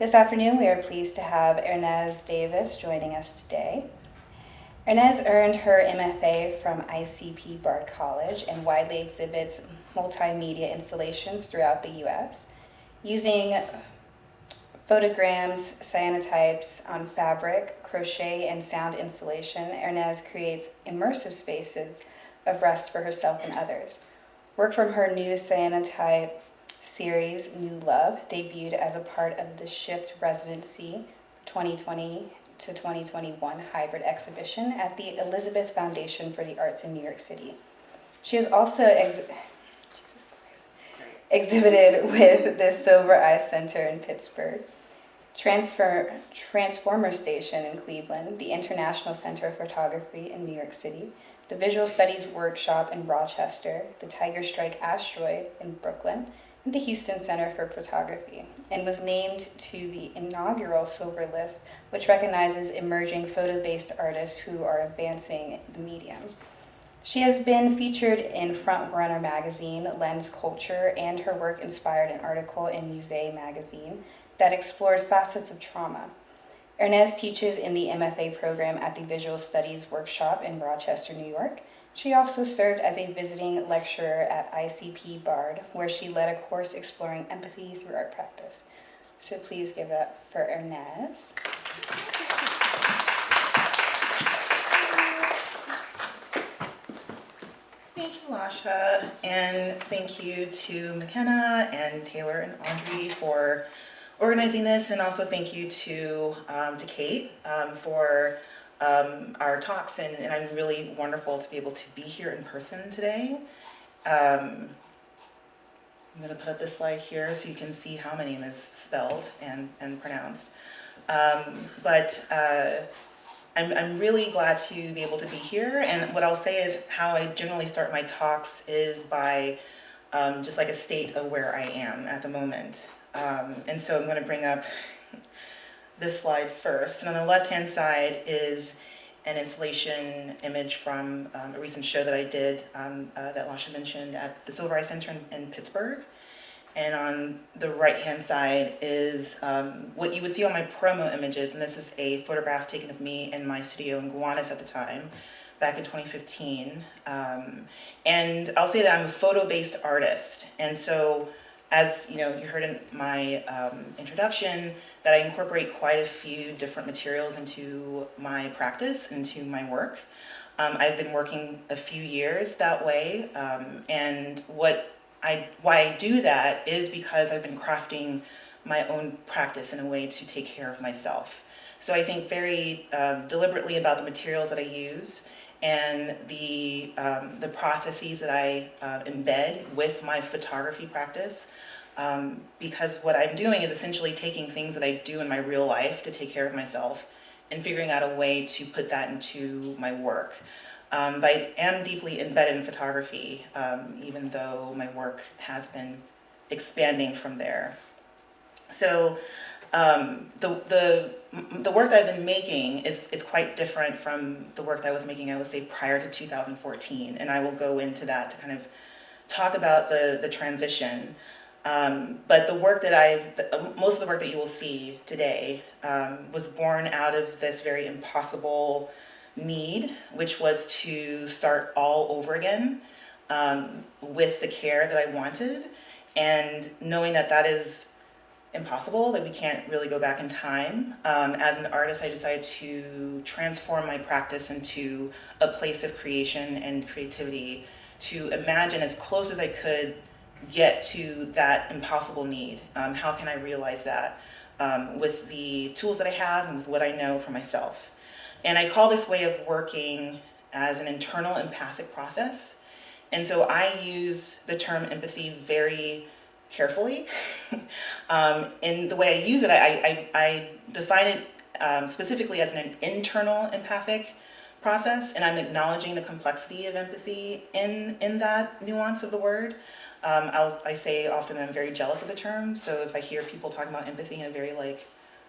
This afternoon, we are pleased to have Hernease Davis joining us today. Hernease earned her MFA from ICP Bard College and widely exhibits multimedia installations throughout the U.S. Using photograms, cyanotypes on fabric, crochet, and sound installation, Hernease creates immersive spaces of rest for herself and others. Work from her new cyanotype series, New Love, debuted as a part of the Shift Residency 2020 to 2021 hybrid exhibition at the Elizabeth Foundation for the Arts in New York City. She has also exhibited with the Silver Eye Center in Pittsburgh, Transformer Station in Cleveland, the International Center for Photography in New York City, the Visual Studies Workshop in Rochester, the Tiger Strike Asteroid in Brooklyn, and the Houston Center for Photography, and was named to the inaugural Silver List, which recognizes emerging photo-based artists who are advancing the medium. She has been featured in Front Runner magazine, Lens Culture, and her work inspired an article in Musée magazine that explored facets of trauma. Hernease teaches in the MFA program at the Visual Studies Workshop in Rochester, New York. She also served as a visiting lecturer at ICP Bard, where she led a course exploring empathy through art practice. So please give it up for Hernease. Thank you, Lasha, and thank you to McKenna and Taylor and Audrey for organizing this, and also thank you to Kate for our talks, and I'm really wonderful to be able to be here in person today. I'm going to put up this slide here so you can see how my name is spelled and pronounced. I'm really glad to be able to be here, and what I'll say is how I generally start my talks is by just like a state of where I am at the moment. And so I'm going to bring up this slide first. And on the left-hand side is an installation image from a recent show that I did that Lasha mentioned at the Silver Eye Center in Pittsburgh. And on the right-hand side is what you would see on my promo images, and this is a photograph taken of me in my studio in Gowanus at the time, back in 2015. And I'll say that I'm a photo-based artist, and so as you heard in my introduction, that I incorporate quite a few different materials into my practice, into my work. I've been working a few years that way, and why I do that is because I've been crafting my own practice in a way to take care of myself. So I think very deliberately about the materials that I use and the processes that I embed with my photography practice, because what I'm doing is essentially taking things that I do in my real life to take care of myself and figuring out a way to put that into my work. But I am deeply embedded in photography, even though my work has been expanding from there. So the work that I've been making is quite different from the work that I was making, I would say, prior to 2014, and I will go into that to kind of talk about the transition. But the work that most of the work that you will see today was born out of this very impossible need, which was to start all over again with the care that I wanted, and knowing that that is impossible, that we can't really go back in time. As an artist, I decided to transform my practice into a place of creation and creativity, to imagine as close as I could get to that impossible need. How can I realize that with the tools that I have and with what I know for myself? And I call this way of working as an internal empathic process. And so I use the term empathy very carefully. In the way I use it, I define it specifically as an internal empathic process, and I'm acknowledging the complexity of empathy in that nuance of the word. I say often I'm very jealous of the term, so if I hear people talking about empathy in a very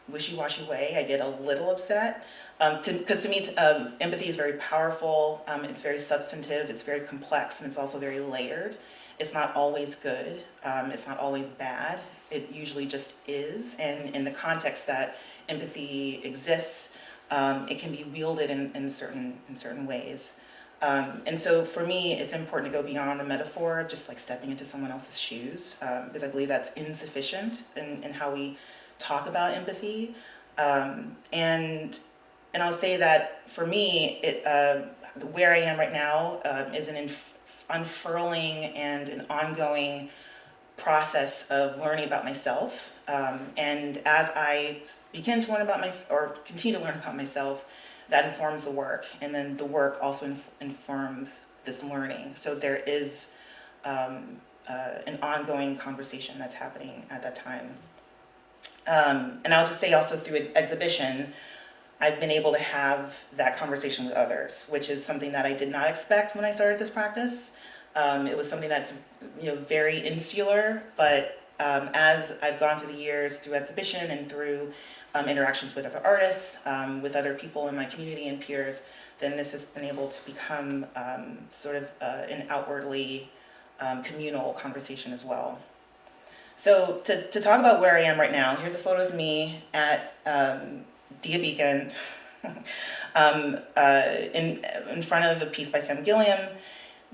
wishy-washy way, I get a little upset. Because to me, empathy is very powerful, it's very substantive, it's very complex, and it's also very layered. It's not always good, it's not always bad. it usually just is, and in the context that empathy exists, it can be wielded in certain ways. And so for me, it's important to go beyond the metaphor of just like stepping into someone else's shoes, because I believe that's insufficient in how we talk about empathy. And I'll say that for me, where I am right now is an unfurling and an ongoing process of learning about myself. And as I begin to learn about or continue to learn about myself, that informs the work. And then the work also informs this learning. So there is an ongoing conversation that's happening at that time. And I'll just say also through exhibition, I've been able to have that conversation with others, which is something that I did not expect when I started this practice. It was something that's very insular, but as I've gone through the years through exhibition and through interactions with other artists, with other people in my community and peers, then this has been able to become sort of an outwardly communal conversation as well. So to talk about where I am right now, here's a photo of me at Dia Beacon in front of a piece by Sam Gilliam,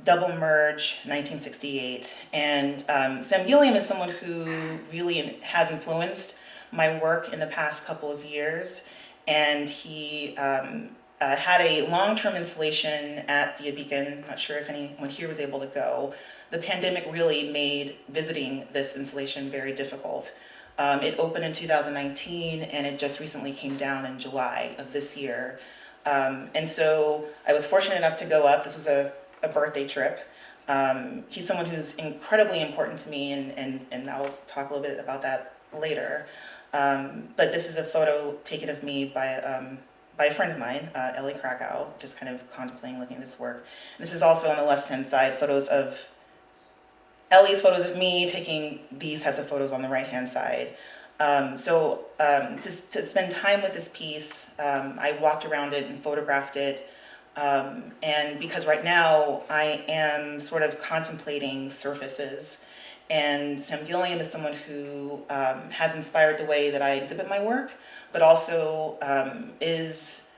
Double Merge, 1968. And Sam Gilliam is someone who really has influenced my work in the past couple of years. And he had a long-term installation at Dia Beacon. Not sure if anyone here was able to go. The pandemic really made visiting this installation very difficult. It opened in 2019 and it just recently came down in July of this year. And so I was fortunate enough to go up. This was a birthday trip. He's someone who's incredibly important to me, and I'll talk a little bit about that later. But this is a photo taken of me by a friend of mine, Ellie Krakow, just kind of contemplating looking at this work. This is also on the left-hand side, photos of Ellie's photos of me taking these types of photos on the right-hand side. So to spend time with this piece, I walked around it and photographed it. And because right now I am sort of contemplating surfaces, and Sam Gilliam is someone who has inspired the way that I exhibit my work, but also is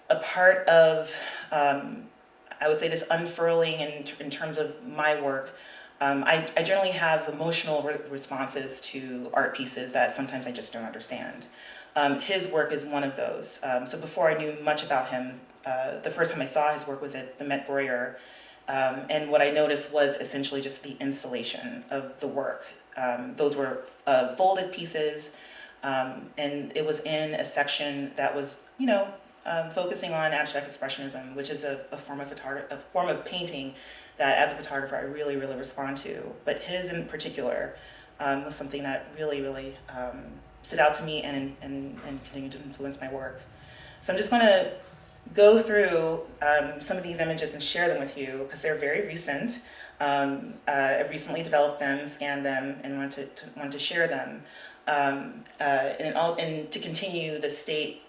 a part of, I would say, this unfurling in terms of my work. I generally have emotional responses to art pieces that sometimes I just don't understand. His work is one of those. So before I knew much about him, the first time I saw his work was at the Met Breuer, and what I noticed was essentially just the installation of the work. Those were folded pieces, and it was in a section that was, focusing on abstract expressionism, which is a form of painting that as a photographer I really, really respond to. But his in particular was something that really, really stood out to me and continued to influence my work. So I'm just going to go through some of these images and share them with you because they're very recent. I've recently developed them, scanned them, and want to share them. And to continue the state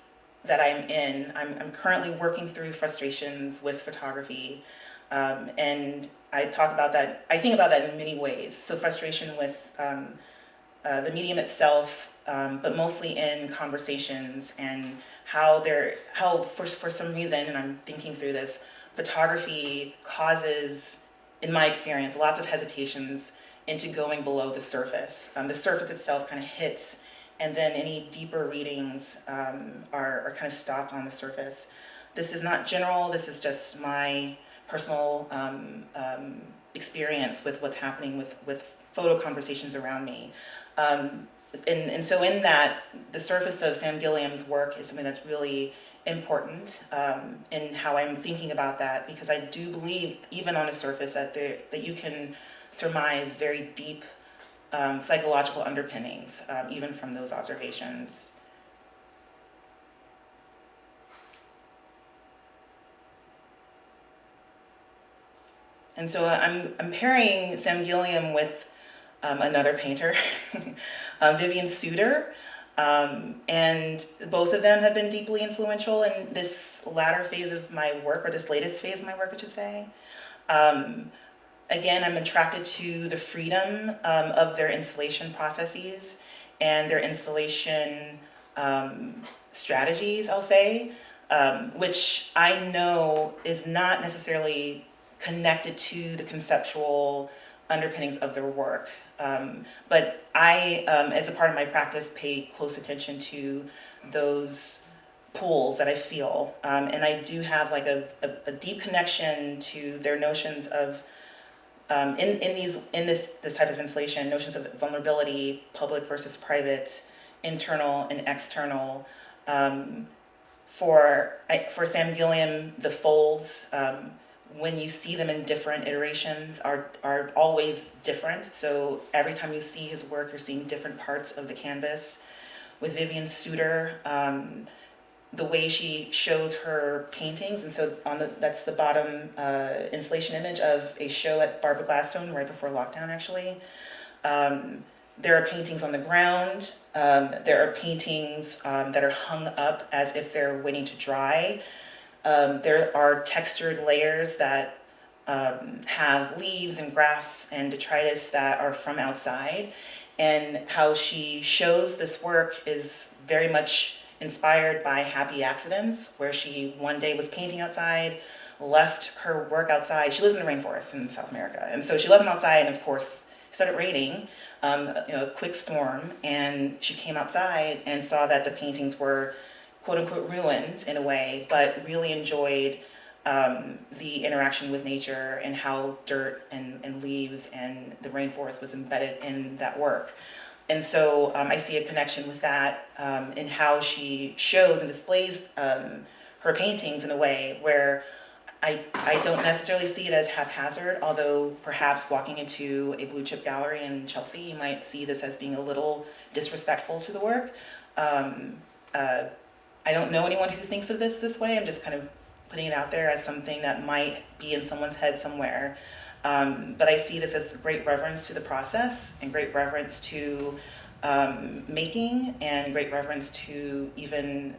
that I'm in, I'm currently working through frustrations with photography. And I talk about that, I think about that in many ways. So frustration with the medium itself, but mostly in conversations and how for some reason, and I'm thinking through this, photography causes, in my experience, lots of hesitations into going below the surface. The surface itself kind of hits, and then any deeper readings are kind of stopped on the surface. This is not general, this is just my personal experience with what's happening with photo conversations around me. And so in that, the surface of Sam Gilliam's work is something that's really important in how I'm thinking about that, because I do believe, even on a surface, that you can surmise very deep psychological underpinnings, even from those observations. And so I'm pairing Sam Gilliam with another painter, Vivian Suter, and both of them have been deeply influential in this latter phase of my work, or this latest phase of my work, I should say. And again, I'm attracted to the freedom of their installation processes and their installation strategies, I'll say, which I know is not necessarily connected to the conceptual underpinnings of their work. But I, as a part of my practice, pay close attention to those pools that I feel. And I do have like a deep connection to their notions of, in this type of installation, notions of vulnerability, public versus private, internal and external. For Sam Gilliam, the folds, when you see them in different iterations, are always different. So every time you see his work, you're seeing different parts of the canvas. With Vivian Suter, the way she shows her paintings, and so that's the bottom installation image of a show at Barbara Gladstone right before lockdown, actually. There are paintings on the ground. There are paintings that are hung up as if they're waiting to dry. There are textured layers that have leaves and grafts and detritus that are from outside. And how she shows this work is very much inspired by happy accidents, where she one day was painting outside, left her work outside. She lives in the rainforest in South America. And so she left them outside, and of course, it started raining, a quick storm, and she came outside and saw that the paintings were quote unquote ruined in a way, but really enjoyed the interaction with nature and how dirt and leaves and the rainforest was embedded in that work. And so I see a connection with that in how she shows and displays her paintings in a way where I don't necessarily see it as haphazard, although perhaps walking into a blue chip gallery in Chelsea, you might see this as being a little disrespectful to the work. I don't know anyone who thinks of this way. I'm just kind of putting it out there as something that might be in someone's head somewhere. But I see this as great reverence to the process and great reverence to making and great reverence to even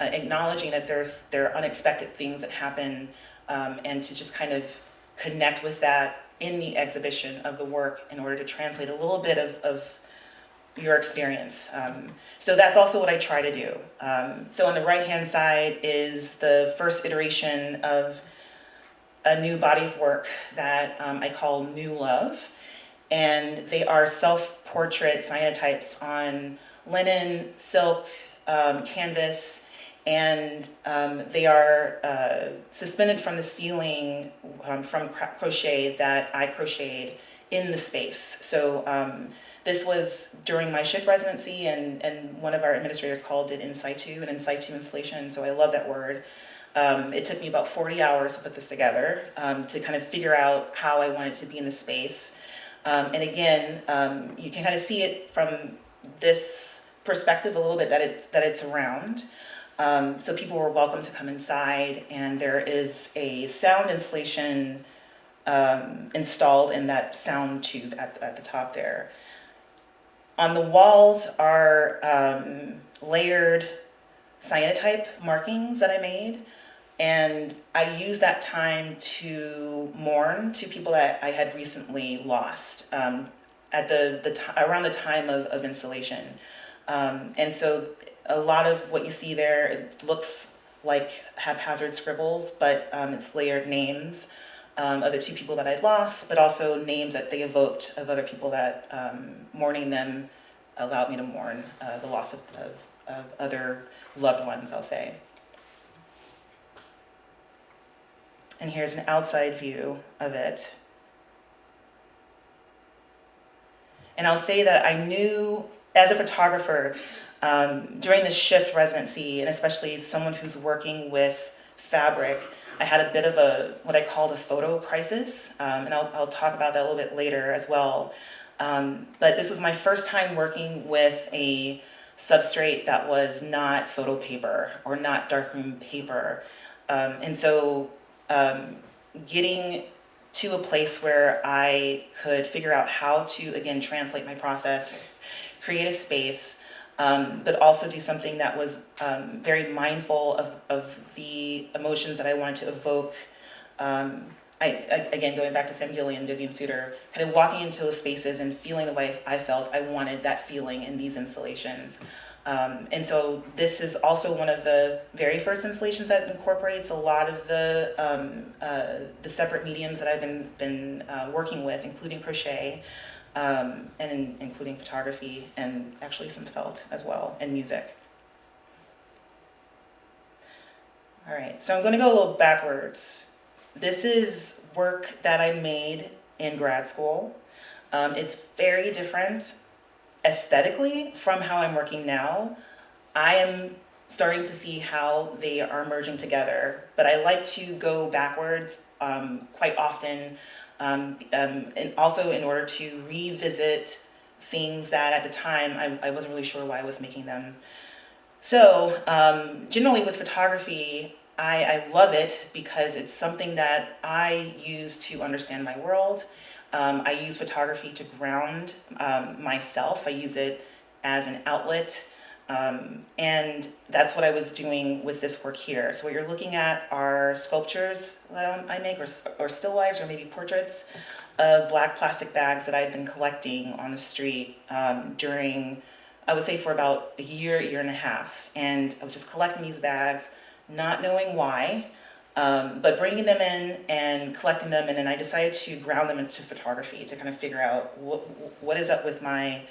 acknowledging that there are unexpected things that happen and to just kind of connect with that in the exhibition of the work in order to translate a little bit of your experience. So that's also what I try to do. So on the right-hand side is the first iteration of a new body of work that I call New Love. And they are self-portrait cyanotypes on linen, silk, canvas, and they are suspended from the ceiling from crochet that I crocheted in the space. So this was during my shift residency, and one of our administrators called it an in situ installation, so I love that word. It took me about 40 hours to put this together, to kind of figure out how I wanted it to be in the space. And again, you can kind of see it from this perspective a little bit, that it's around. So people were welcome to come inside, and there is a sound installation installed in that sound tube at the top there. On the walls are layered cyanotype markings that I made, and I used that time to mourn two people that I had recently lost at around the time of installation. And so a lot of what you see there, it looks like haphazard scribbles, but it's layered names of the two people that I'd lost, but also names that they evoked of other people that mourning them allowed me to mourn the loss of other loved ones, I'll say. And here's an outside view of it. And I'll say that I knew, as a photographer, during the shift residency, and especially someone who's working with fabric, I had a bit of what I called a photo crisis, and I'll talk about that a little bit later as well. But this was my first time working with a substrate that was not photo paper or not darkroom paper. And so getting to a place where I could figure out how to, again, translate my process, create a space, but also do something that was very mindful of the emotions that I wanted to evoke Again, going back to Sam Gillian and Vivian Suter, kind of walking into those spaces and feeling the way I felt, I wanted that feeling in these installations. And so this is also one of the very first installations that incorporates a lot of the separate mediums that I've been working with, including crochet, and including photography, and actually some felt as well, and music. All right, so I'm going to go a little backwards. This is work that I made in grad school. It's very different aesthetically from how I'm working now. I am starting to see how they are merging together, but I like to go backwards quite often, and also in order to revisit things that at the time I wasn't really sure why I was making them. So generally with photography, I love it because it's something that I use to understand my world. I use photography to ground myself. I use it as an outlet. And that's what I was doing with this work here. So what you're looking at are sculptures that I make, or still lifes, or maybe portraits of black plastic bags that I had been collecting on the street during, I would say, for about a year and a half. And I was just collecting these bags, not knowing why, but bringing them in and collecting them. And then I decided to ground them into photography to kind of figure out what is up with my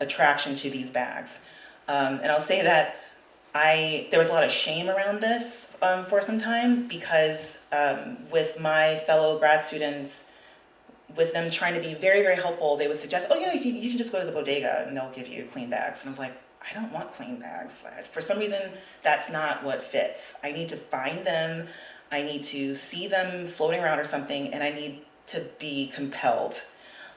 attraction to these bags. And I'll say that there was a lot of shame around this for some time because with my fellow grad students, with them trying to be very, very helpful, they would suggest, oh, you can just go to the bodega and they'll give you clean bags. And I was like, I don't want clean bags. For some reason, that's not what fits. I need to find them. I need to see them floating around or something, and I need to be compelled.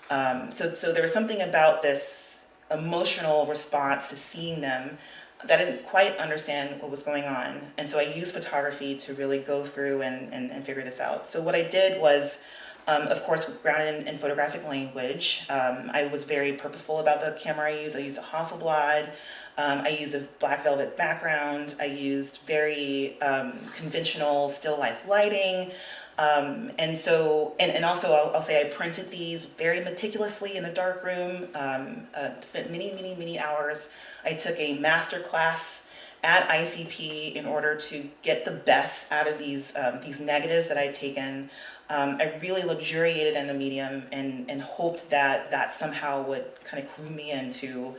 So there was something about this emotional response to seeing them that I didn't quite understand what was going on. And so I used photography to really go through and figure this out. So what I did was, of course, grounded in photographic language. I was very purposeful about the camera I used. I used a Hasselblad. I used a black velvet background. I used very conventional still life lighting. And so, and also I'll say I printed these very meticulously in the darkroom, spent many hours. I took a master class at ICP in order to get the best out of these negatives that I'd taken. I really luxuriated in the medium and hoped that somehow would kind of clue me into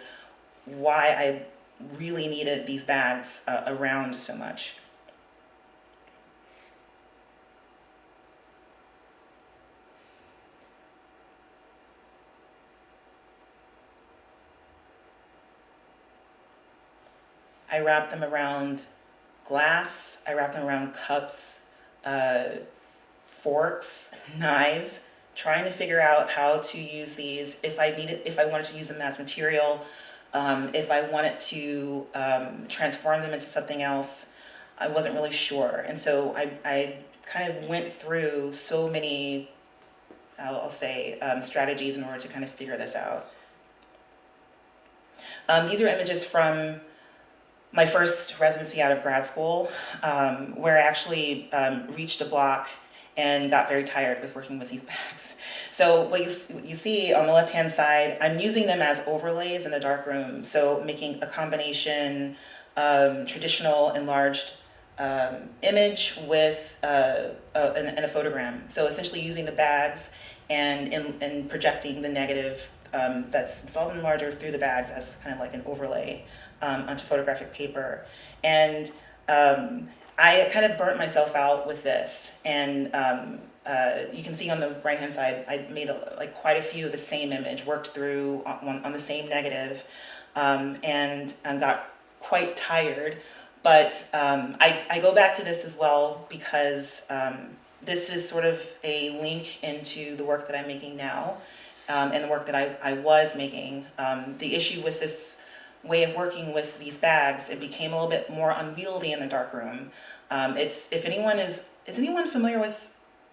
why I really needed these bags around so much. I wrapped them around glass, I wrapped them around cups, forks, knives, trying to figure out how to use these, if I wanted to use them as material, if I wanted to transform them into something else. I wasn't really sure. And so I kind of went through so many, I'll say, strategies in order to kind of figure this out. These are images from my first residency out of grad school, where I actually reached a block and got very tired with working with these bags. So what you see on the left-hand side, I'm using them as overlays in the darkroom. So making a combination traditional enlarged image with and a photogram. So essentially using the bags and projecting the negative that's installed in larger through the bags as kind of like an overlay onto photographic paper. And I kind of burnt myself out with this. And you can see on the right-hand side, I made quite a few of the same image, worked through on the same negative, and got quite tired. But I go back to this as well because this is sort of a link into the work that I'm making now and the work that I was making. The issue with this way of working with these bags, it became a little bit more unwieldy in the darkroom. If anyone is anyone familiar with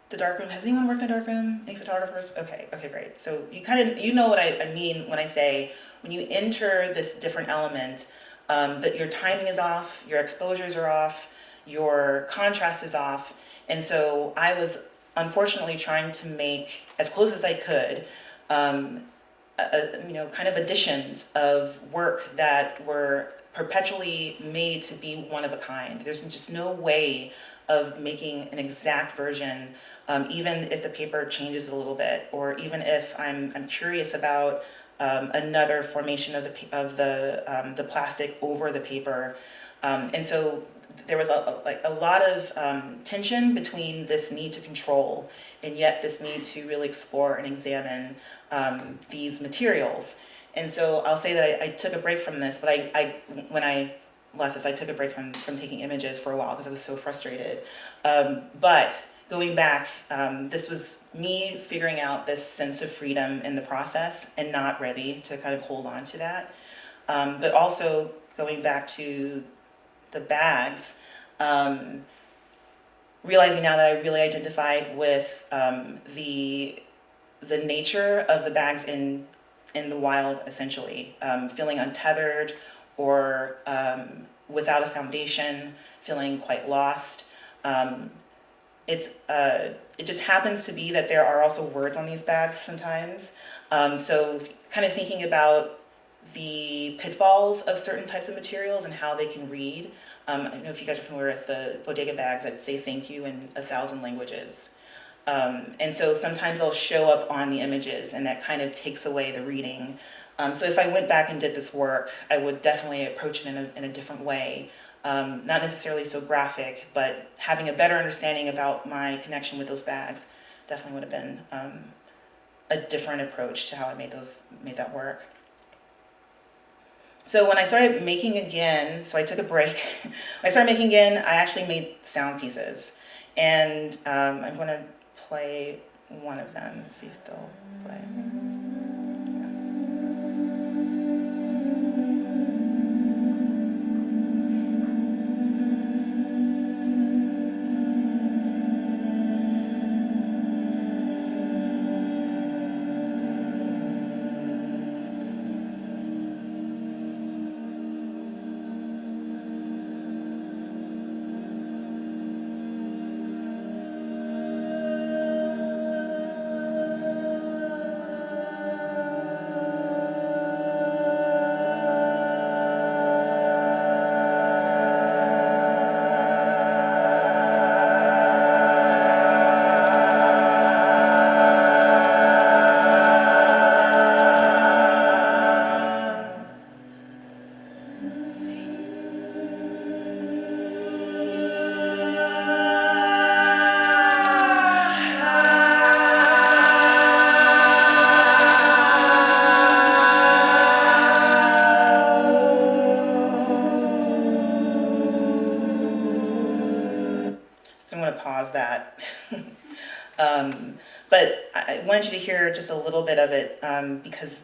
the darkroom? Has anyone worked in a darkroom? Any photographers? Okay, great. So you know what I mean when I say when you enter this different element, that your timing is off, your exposures are off, your contrast is off, and so I was unfortunately trying to make, as close as I could, kind of additions of work that were perpetually made to be one of a kind. There's just no way of making an exact version, even if the paper changes a little bit, or even if I'm curious about another formation of the plastic over the paper, and so there was a lot of tension between this need to control and yet this need to really explore and examine these materials. And so I'll say that I took a break from this, but when I left this, I took a break from taking images for a while because I was so frustrated. But going back, this was me figuring out this sense of freedom in the process and not ready to kind of hold on to that. But also going back to the bags, realizing now that I really identified with the nature of the bags in the wild, essentially, feeling untethered or without a foundation, feeling quite lost. It just happens to be that there are also words on these bags sometimes. So kind of thinking about the pitfalls of certain types of materials and how they can read. I don't know if you guys are familiar with the bodega bags that say thank you in 1,000 languages. And so sometimes they'll show up on the images and that kind of takes away the reading. So if I went back and did this work, I would definitely approach it in a different way. Not necessarily so graphic, but having a better understanding about my connection with those bags definitely would have been a different approach to how I made that work. So when I started making again, so I took a break. When I started making again, I actually made sound pieces. And I'm going to play one of them and see if they'll play. So I'm going to pause that. But I wanted you to hear just a little bit of it because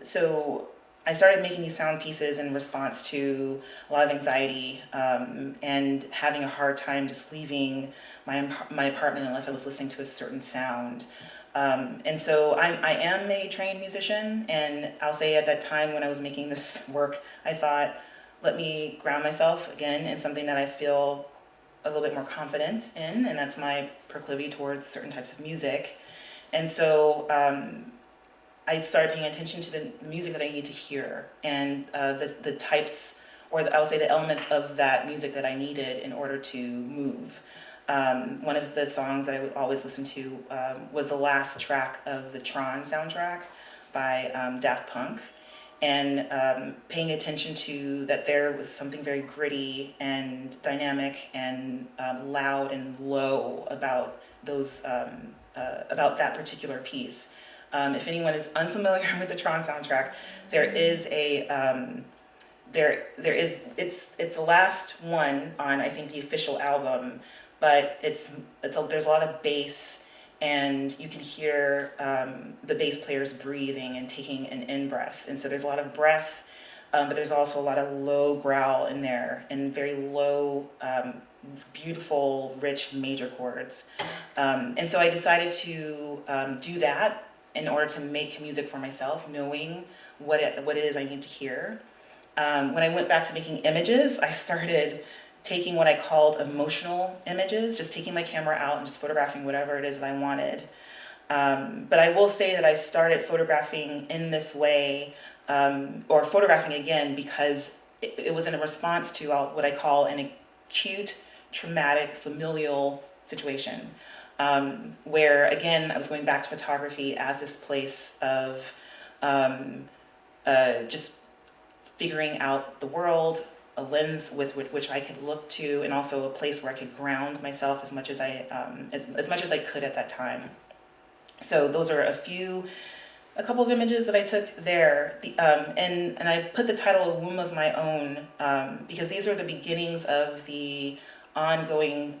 so I started making these sound pieces in response to a lot of anxiety and having a hard time just leaving my apartment unless I was listening to a certain sound. And so I am a trained musician, and I'll say at that time when I was making this work, I thought, let me ground myself again in something that I feel a little bit more confident in, and that's my proclivity towards certain types of music. And so I started paying attention to the music that I need to hear and the types, or I would say the elements of that music that I needed in order to move. One of the songs that I would always listen to was the last track of the Tron soundtrack by Daft Punk. And paying attention to that there was something very gritty and dynamic and loud and low about those about that particular piece. If anyone is unfamiliar with the Tron soundtrack, there is it's the last one on, I think, the official album, but there's a lot of bass. And you can hear the bass players breathing and taking an in-breath. And so there's a lot of breath, but there's also a lot of low growl in there and very low, beautiful, rich major chords. And so I decided to do that in order to make music for myself, knowing what it is I need to hear. When I went back to making images, I started taking what I called emotional images, just taking my camera out and just photographing whatever it is that I wanted. But I will say that I started photographing in this way, or photographing again, because it was in a response to what I call an acute, traumatic, familial situation, where, again, I was going back to photography as this place of just figuring out the world, a lens with which I could look to, and also a place where I could ground myself as much as I could at that time. So those are a couple of images that I took there, and I put the title "A Womb of My Own" because these are the beginnings of the ongoing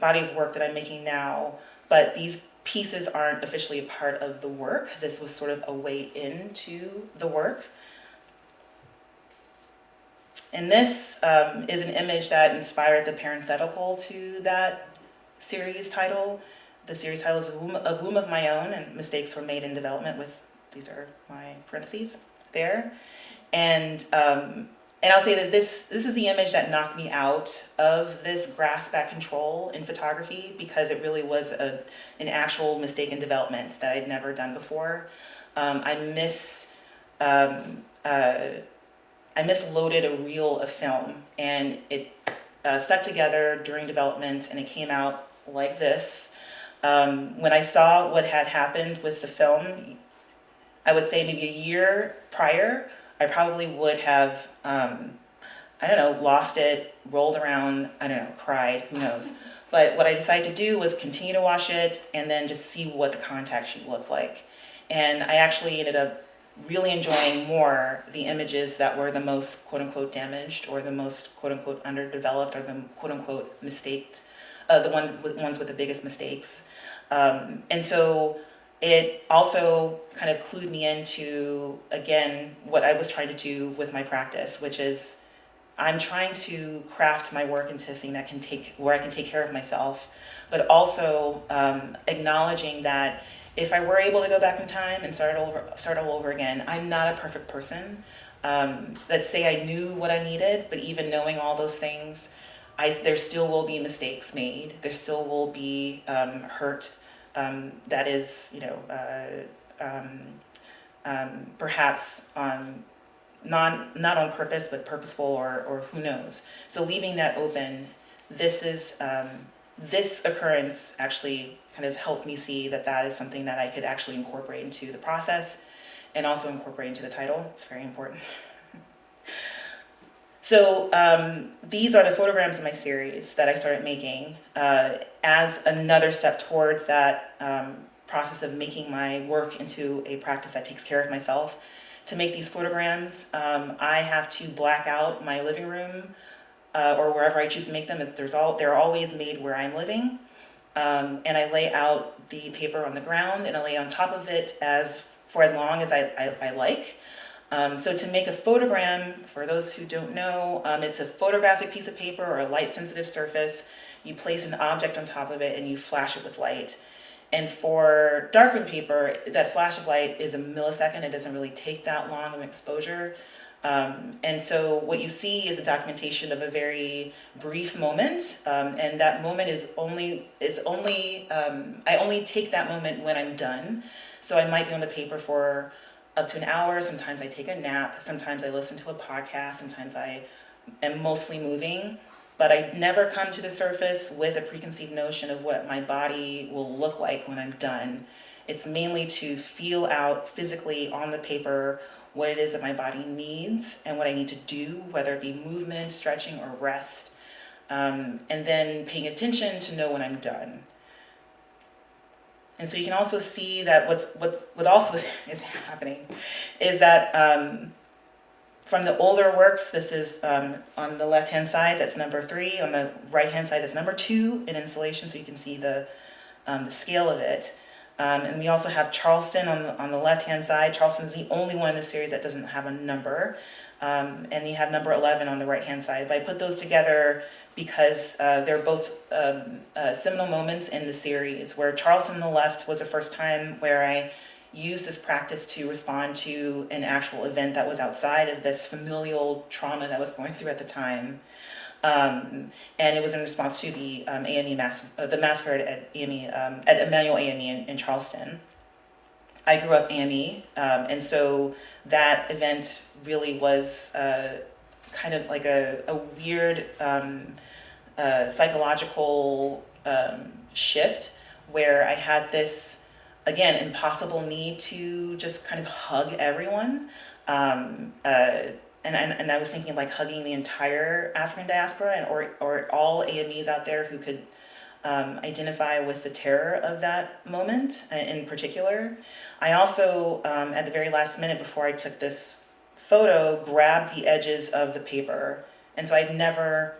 body of work that I'm making now. But these pieces aren't officially a part of the work. This was sort of a way into the work. And this is an image that inspired the parenthetical to that series title. The series title is A Womb of My Own, and mistakes were made in development with, these are my parentheses there. And I'll say that this is the image that knocked me out of this grasp at control in photography, because it really was an actual mistake in development that I'd never done before. I misloaded a reel of film, and it stuck together during development, and it came out like this. When I saw what had happened with the film, I would say maybe a year prior, I probably would have, lost it, rolled around, cried, who knows. But what I decided to do was continue to watch it and then just see what the contact sheet looked like. And I actually ended up really enjoying more the images that were the most quote-unquote damaged, or the most quote-unquote underdeveloped, or the quote-unquote mistaked, the ones with the biggest mistakes. And so it also kind of clued me into, again, what I was trying to do with my practice, which is I'm trying to craft my work into a thing that where I can take care of myself, but also acknowledging that if I were able to go back in time and start all over again, I'm not a perfect person. Let's say I knew what I needed, but even knowing all those things, there still will be mistakes made. There still will be hurt that is, perhaps not on purpose, but purposeful, or who knows. So leaving that open, this occurrence actually kind of helped me see that is something that I could actually incorporate into the process, and also incorporate into the title. It's very important. So these are the photograms in my series that I started making as another step towards that process of making my work into a practice that takes care of myself. To make these photograms, I have to black out my living room or wherever I choose to make them. They're always made where I'm living. And I lay out the paper on the ground, and I lay on top of it for as long as I like. So to make a photogram, for those who don't know, it's a photographic piece of paper or a light-sensitive surface. You place an object on top of it and you flash it with light. And for darkened paper, that flash of light is a millisecond. It doesn't really take that long of exposure. And so what you see is a documentation of a very brief moment, and that moment I only take that moment when I'm done. So I might be on the paper for up to an hour. Sometimes I take a nap. Sometimes I listen to a podcast. Sometimes I am mostly moving. But I never come to the surface with a preconceived notion of what my body will look like when I'm done. It's mainly to feel out physically on the paper what it is that my body needs and what I need to do, whether it be movement, stretching, or rest. And then paying attention to know when I'm done. And so you can also see that what also is happening is that from the older works, this is on the left-hand side, that's number 3. On the right-hand side, that's number 2 in installation, so you can see the scale of it. And we also have Charleston on the left-hand side. Charleston is the only one in the series that doesn't have a number. And you have number 11 on the right-hand side. But I put those together because they're both seminal moments in the series, where Charleston on the left was the first time where I used this practice to respond to an actual event that was outside of this familial trauma that I was going through at the time. And it was in response to the the massacre at at Emmanuel AME in Charleston. I grew up AME, and so that event really was kind of like a weird psychological shift where I had this, again, impossible need to just kind of hug everyone. And I was thinking like hugging the entire African diaspora or all AMEs out there who could identify with the terror of that moment in particular. I also, at the very last minute before I took this photo, grabbed the edges of the paper. And so I'd never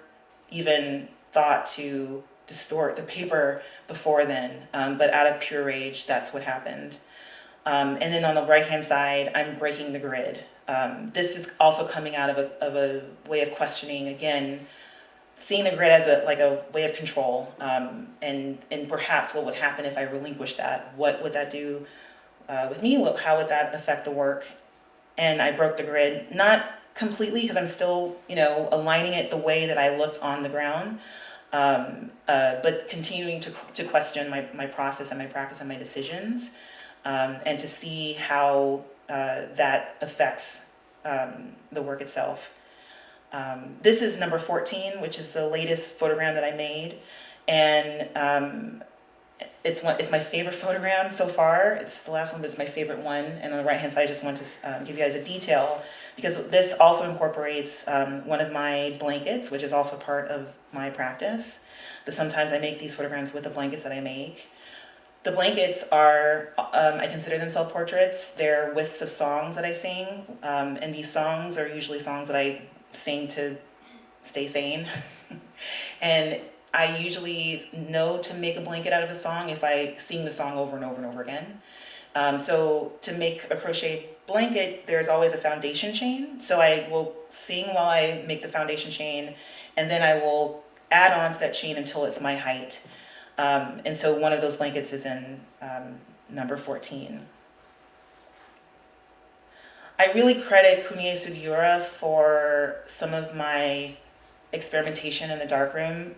even thought to distort the paper before then, but out of pure rage, that's what happened. And then on the right-hand side, I'm breaking the grid. This is also coming out of a way of questioning, again, seeing the grid as a way of control, and perhaps what would happen if I relinquished that. What would that do with me? How would that affect the work? And I broke the grid, not completely because I'm still, aligning it the way that I looked on the ground, but continuing to question my process and my practice and my decisions, and to see how that affects the work itself. This is number 14, which is the latest photogram that I made, and it's my favorite photogram so far. It's the last one, but it's my favorite one. And on the right hand side, I just want to give you guys a detail because this also incorporates one of my blankets, which is also part of my practice. But sometimes I make these photograms with the blankets that I make. The blankets are, I consider them self-portraits. They're widths of songs that I sing, and these songs are usually songs that I sing to stay sane. And I usually know to make a blanket out of a song if I sing the song over and over and over again. So to make a crochet blanket, there's always a foundation chain. So I will sing while I make the foundation chain, and then I will add on to that chain until it's my height. And so one of those blankets is in number 14. I really credit Kunye Sugiura for some of my experimentation in the darkroom.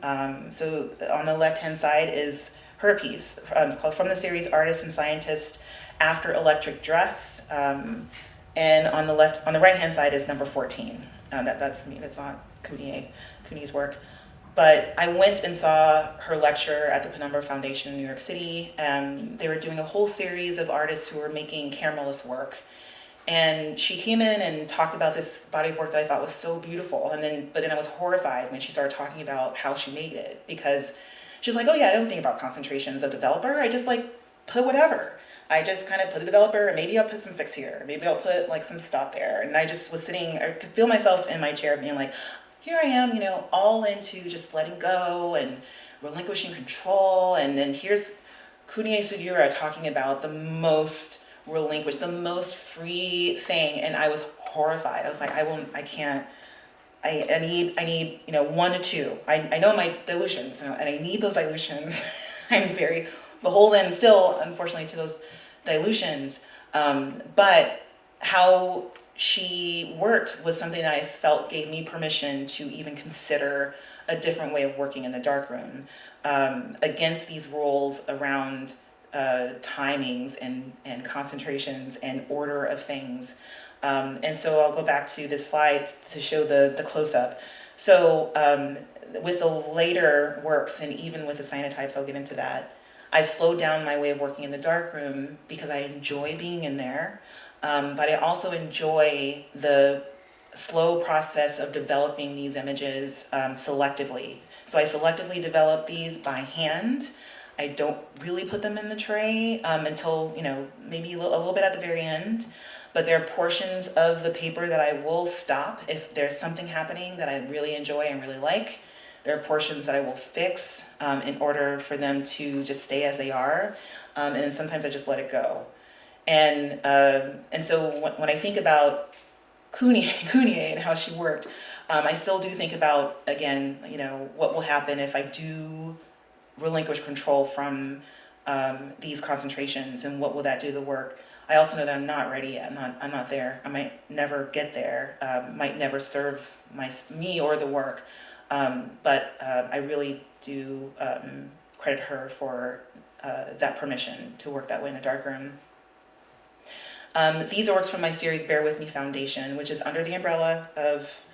So on the left-hand side is her piece. It's called From the Series Artist and Scientist After Electric Dress. And on the right-hand side is number 14. That's me. That's not Kunye's work. But I went and saw her lecture at the Penumbra Foundation in New York City. They were doing a whole series of artists who were making cameraless work. And she came in and talked about this body of work that I thought was so beautiful. But then I was horrified when she started talking about how she made it, because she was like, oh yeah, I don't think about concentrations of developer. I just put whatever. I just kind of put the developer, and maybe I'll put some fix here. Maybe I'll put some stop there. And I just was sitting, I could feel myself in my chair being like, here I am, all into just letting go and relinquishing control. And then here's Kunye Sugiura talking about the most relinquished, the most free thing. And I was horrified. I was like, I can't, I need, 1 to 2. I know my dilutions, and I need those dilutions. I'm very beholden still, unfortunately, to those dilutions. But how she worked was something that I felt gave me permission to even consider a different way of working in the darkroom, against these rules around timings and concentrations and order of things. And so I'll go back to this slide to show the close-up. So with the later works, and even with the cyanotypes, I'll get into that, I've slowed down my way of working in the darkroom because I enjoy being in there. But I also enjoy the slow process of developing these images selectively. So I selectively develop these by hand. I don't really put them in the tray until, maybe a little bit at the very end. But there are portions of the paper that I will stop if there's something happening that I really enjoy and really like. There are portions that I will fix in order for them to just stay as they are. And then sometimes I just let it go. And so when I think about Kunye and how she worked, I still do think about, again, what will happen if I do relinquish control from these concentrations, and what will that do to the work. I also know that I'm not ready yet. I'm not there. I might never get there. Might never serve me or the work. But I really do credit her for that permission to work that way in a darkroom. These are works from my series Bear With Me Foundation, which is under the umbrella of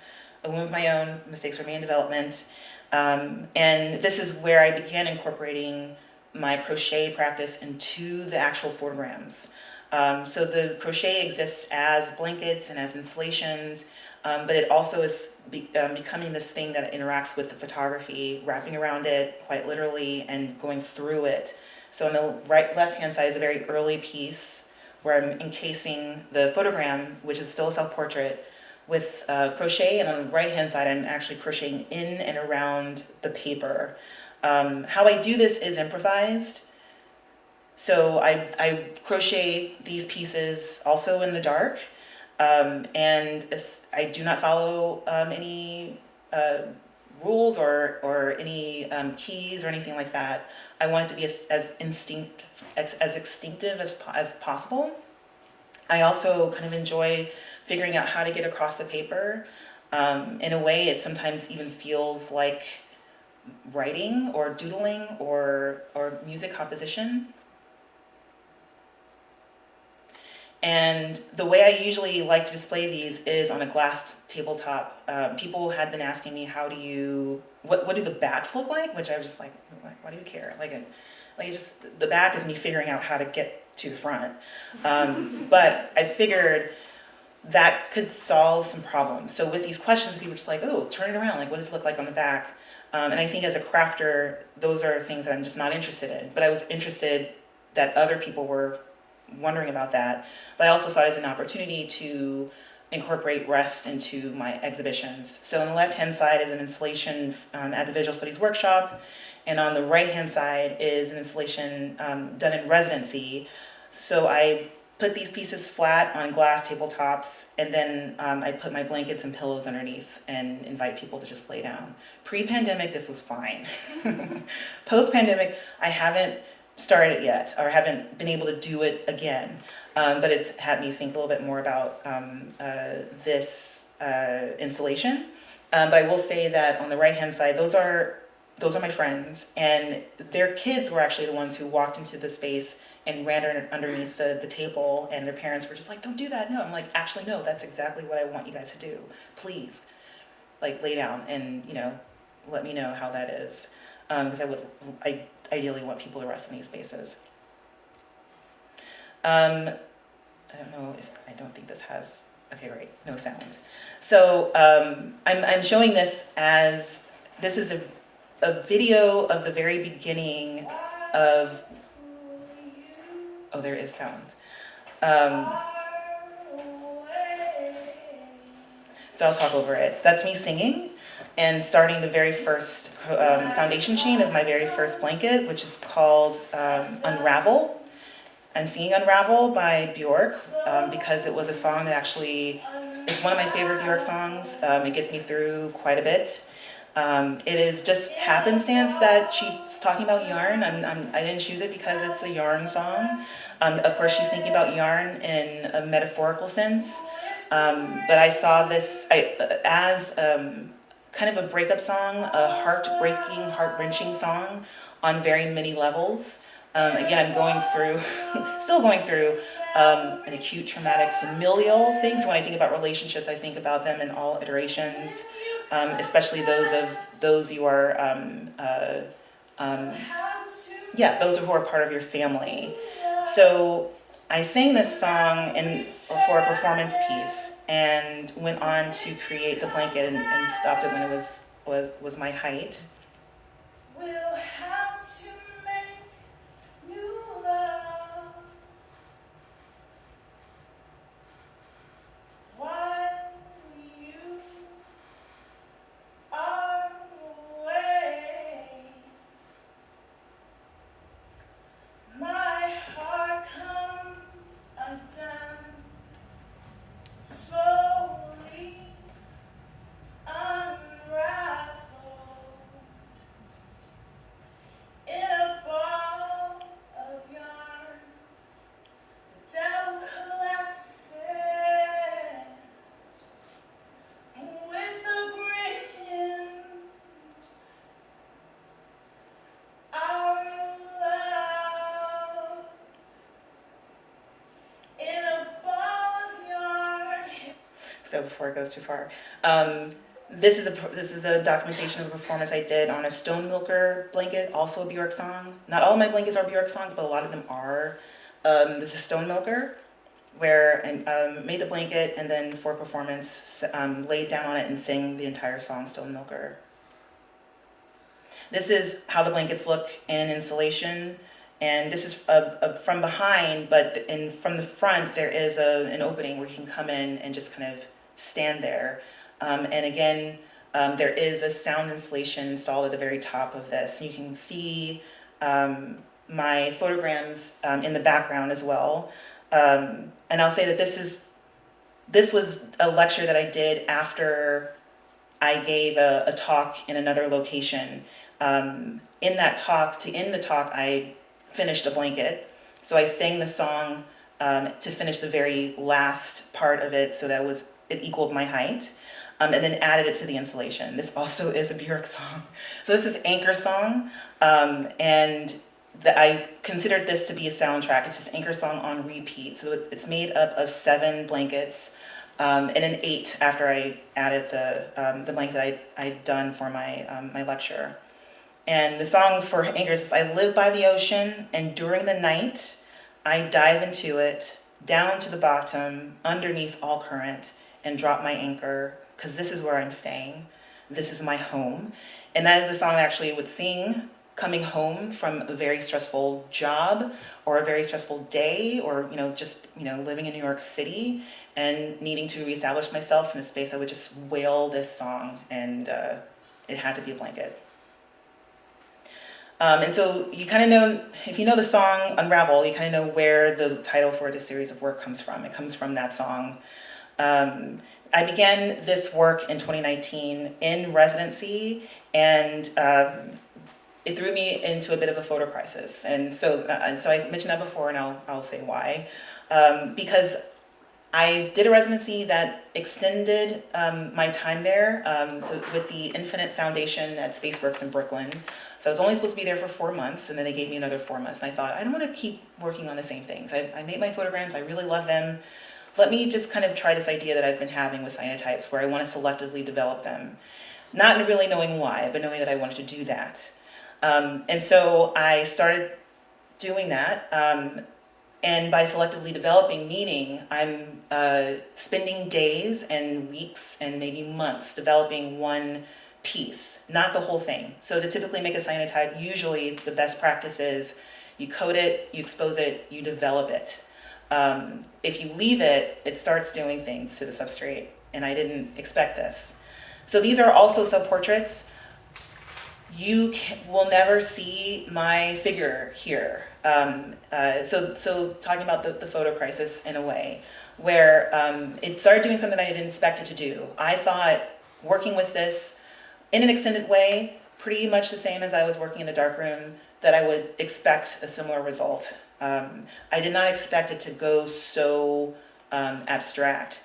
A Womb of My Own, Mistakes Were Made in Development. And this is where I began incorporating my crochet practice into the actual photograms. So the crochet exists as blankets and as installations, but it also is becoming this thing that interacts with the photography, wrapping around it quite literally and going through it. So on the left-hand side is a very early piece where I'm encasing the photogram, which is still a self-portrait, with crochet, and on the right-hand side I'm actually crocheting in and around the paper. How I do this is improvised. So I crochet these pieces also in the dark, and I do not follow any rules or any keys or anything like that. I want it to be as instinctive as possible. I also kind of enjoy figuring out how to get across the paper. In a way, it sometimes even feels like writing or doodling or music composition. And the way I usually like to display these is on a glass tabletop. People had been asking me, what do the backs look like? Which I was just like, why do you care? The back is me figuring out how to get to the front. But I figured that could solve some problems. So with these questions, people were just like, oh, turn it around. Like, what does it look like on the back? And I think as a crafter, those are things that I'm just not interested in. But I was interested that other people were wondering about that. But I also saw it as an opportunity to incorporate rest into my exhibitions. So on the left-hand side is an installation at the Visual Studies Workshop, and on the right-hand side is an installation done in residency. So I put these pieces flat on glass tabletops, and then I put my blankets and pillows underneath and invite people to just lay down. Pre-pandemic, this was fine. Post-pandemic, I haven't started it yet, or haven't been able to do it again. But it's had me think a little bit more about this installation. But I will say that on the right-hand side, those are my friends, and their kids were actually the ones who walked into the space and ran underneath the table, and their parents were just like, don't do that, no. I'm like, actually, no, that's exactly what I want you guys to do. Please, like, lay down and, let me know how that is. Because I ideally want people to rest in these spaces. I don't think this has, okay, right, no sound. So I'm showing this as, this is a video of the very beginning of, oh, there is sound. So I'll talk over it. That's me singing and starting the very first foundation chain of my very first blanket, which is called Unravel. I'm singing Unravel by Bjork because it was a song that actually, it's one of my favorite Bjork songs. It gets me through quite a bit. It is just happenstance that she's talking about yarn. I didn't choose it because it's a yarn song. Of course, she's thinking about yarn in a metaphorical sense. But I saw this as kind of a breakup song, a heartbreaking, heart-wrenching song on very many levels. Again, I'm going through, still going through an acute traumatic familial thing. So when I think about relationships, I think about them in all iterations, especially those who are, those who are part of your family. So I sang this song for a performance piece and went on to create the blanket and stopped it when it was my height. We'll have to make new love while you are away. My heart comes undone, slowly unravels. so before it goes too far. This is a documentation of a performance I did on a Stone Milker blanket, also a Bjork song. Not all of my blankets are Bjork songs, but a lot of them are. This is Stone Milker, where I made the blanket and then for performance laid down on it and sang the entire song Stone Milker. This is how the blankets look in installation, and this is from behind, but from the front there is an opening where you can come in and just kind of stand there. And again, there is a sound installation installed at the very top of this. You can see my photograms in the background as well. And I'll say that this was a lecture that I did after I gave a talk in another location. In that talk, to end the talk, I finished a blanket. So I sang the song to finish the very last part of it, so that it equaled my height. And then added it to the installation. This also is a Bjork song. So this is Anchor Song, and I considered this to be a soundtrack. It's just Anchor Song on repeat. So it's made up of 7 blankets, and then 8 after I added the blanket that I'd done for my lecture. And the song for Anchor is, I live by the ocean, and during the night, I dive into it, down to the bottom, underneath all current, and drop my anchor, because this is where I'm staying. This is my home. And that is the song I actually would sing coming home from a very stressful job or a very stressful day, or just living in New York City and needing to reestablish myself in a space. I would just wail this song, and it had to be a blanket. And so you kind of know, if you know the song Unravel, you kind of know where the title for this series of work comes from. It comes from that song. I began this work in 2019 in residency, and it threw me into a bit of a photo crisis. And so I mentioned that before, and I'll say why. Because I did a residency that extended my time there, so with the Infinite Foundation at Spaceworks in Brooklyn. So I was only supposed to be there for 4 months, and then they gave me another 4 months. And I thought, I don't want to keep working on the same things. I made my photograms, I really love them. Let me just kind of try this idea that I've been having with cyanotypes, where I want to selectively develop them. Not really knowing why, but knowing that I wanted to do that. And so I started doing that. And by selectively developing, meaning I'm spending days and weeks and maybe months developing one piece, not the whole thing. So to typically make a cyanotype, usually the best practice is you coat it, you expose it, you develop it. If you leave it, it starts doing things to the substrate, and I didn't expect this. So these are also self-portraits. You will never see my figure here. So talking about the photo crisis in a way, where it started doing something I didn't expect it to do. I thought working with this in an extended way, pretty much the same as I was working in the darkroom, that I would expect a similar result. I did not expect it to go so abstract.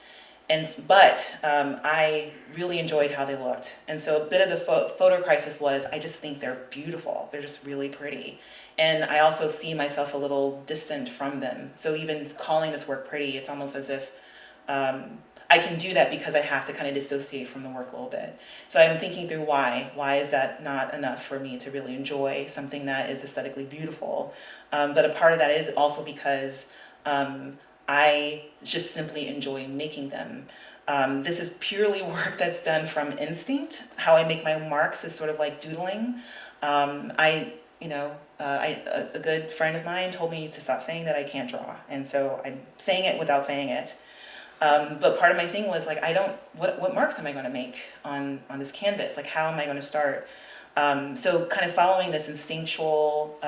But I really enjoyed how they looked. And so a bit of the photo crisis was, I just think they're beautiful. They're just really pretty. And I also see myself a little distant from them. So even calling this work pretty, it's almost as if I can do that because I have to kind of dissociate from the work a little bit. So I'm thinking through why. Why is that not enough for me to really enjoy something that is aesthetically beautiful? But a part of that is also because I just simply enjoy making them. This is purely work that's done from instinct. How I make my marks is sort of like doodling. A good friend of mine told me to stop saying that I can't draw, and so I'm saying it without saying it. But part of my thing was like, what marks am I going to make on this canvas? Like, how am I going to start? So kind of following this instinctual,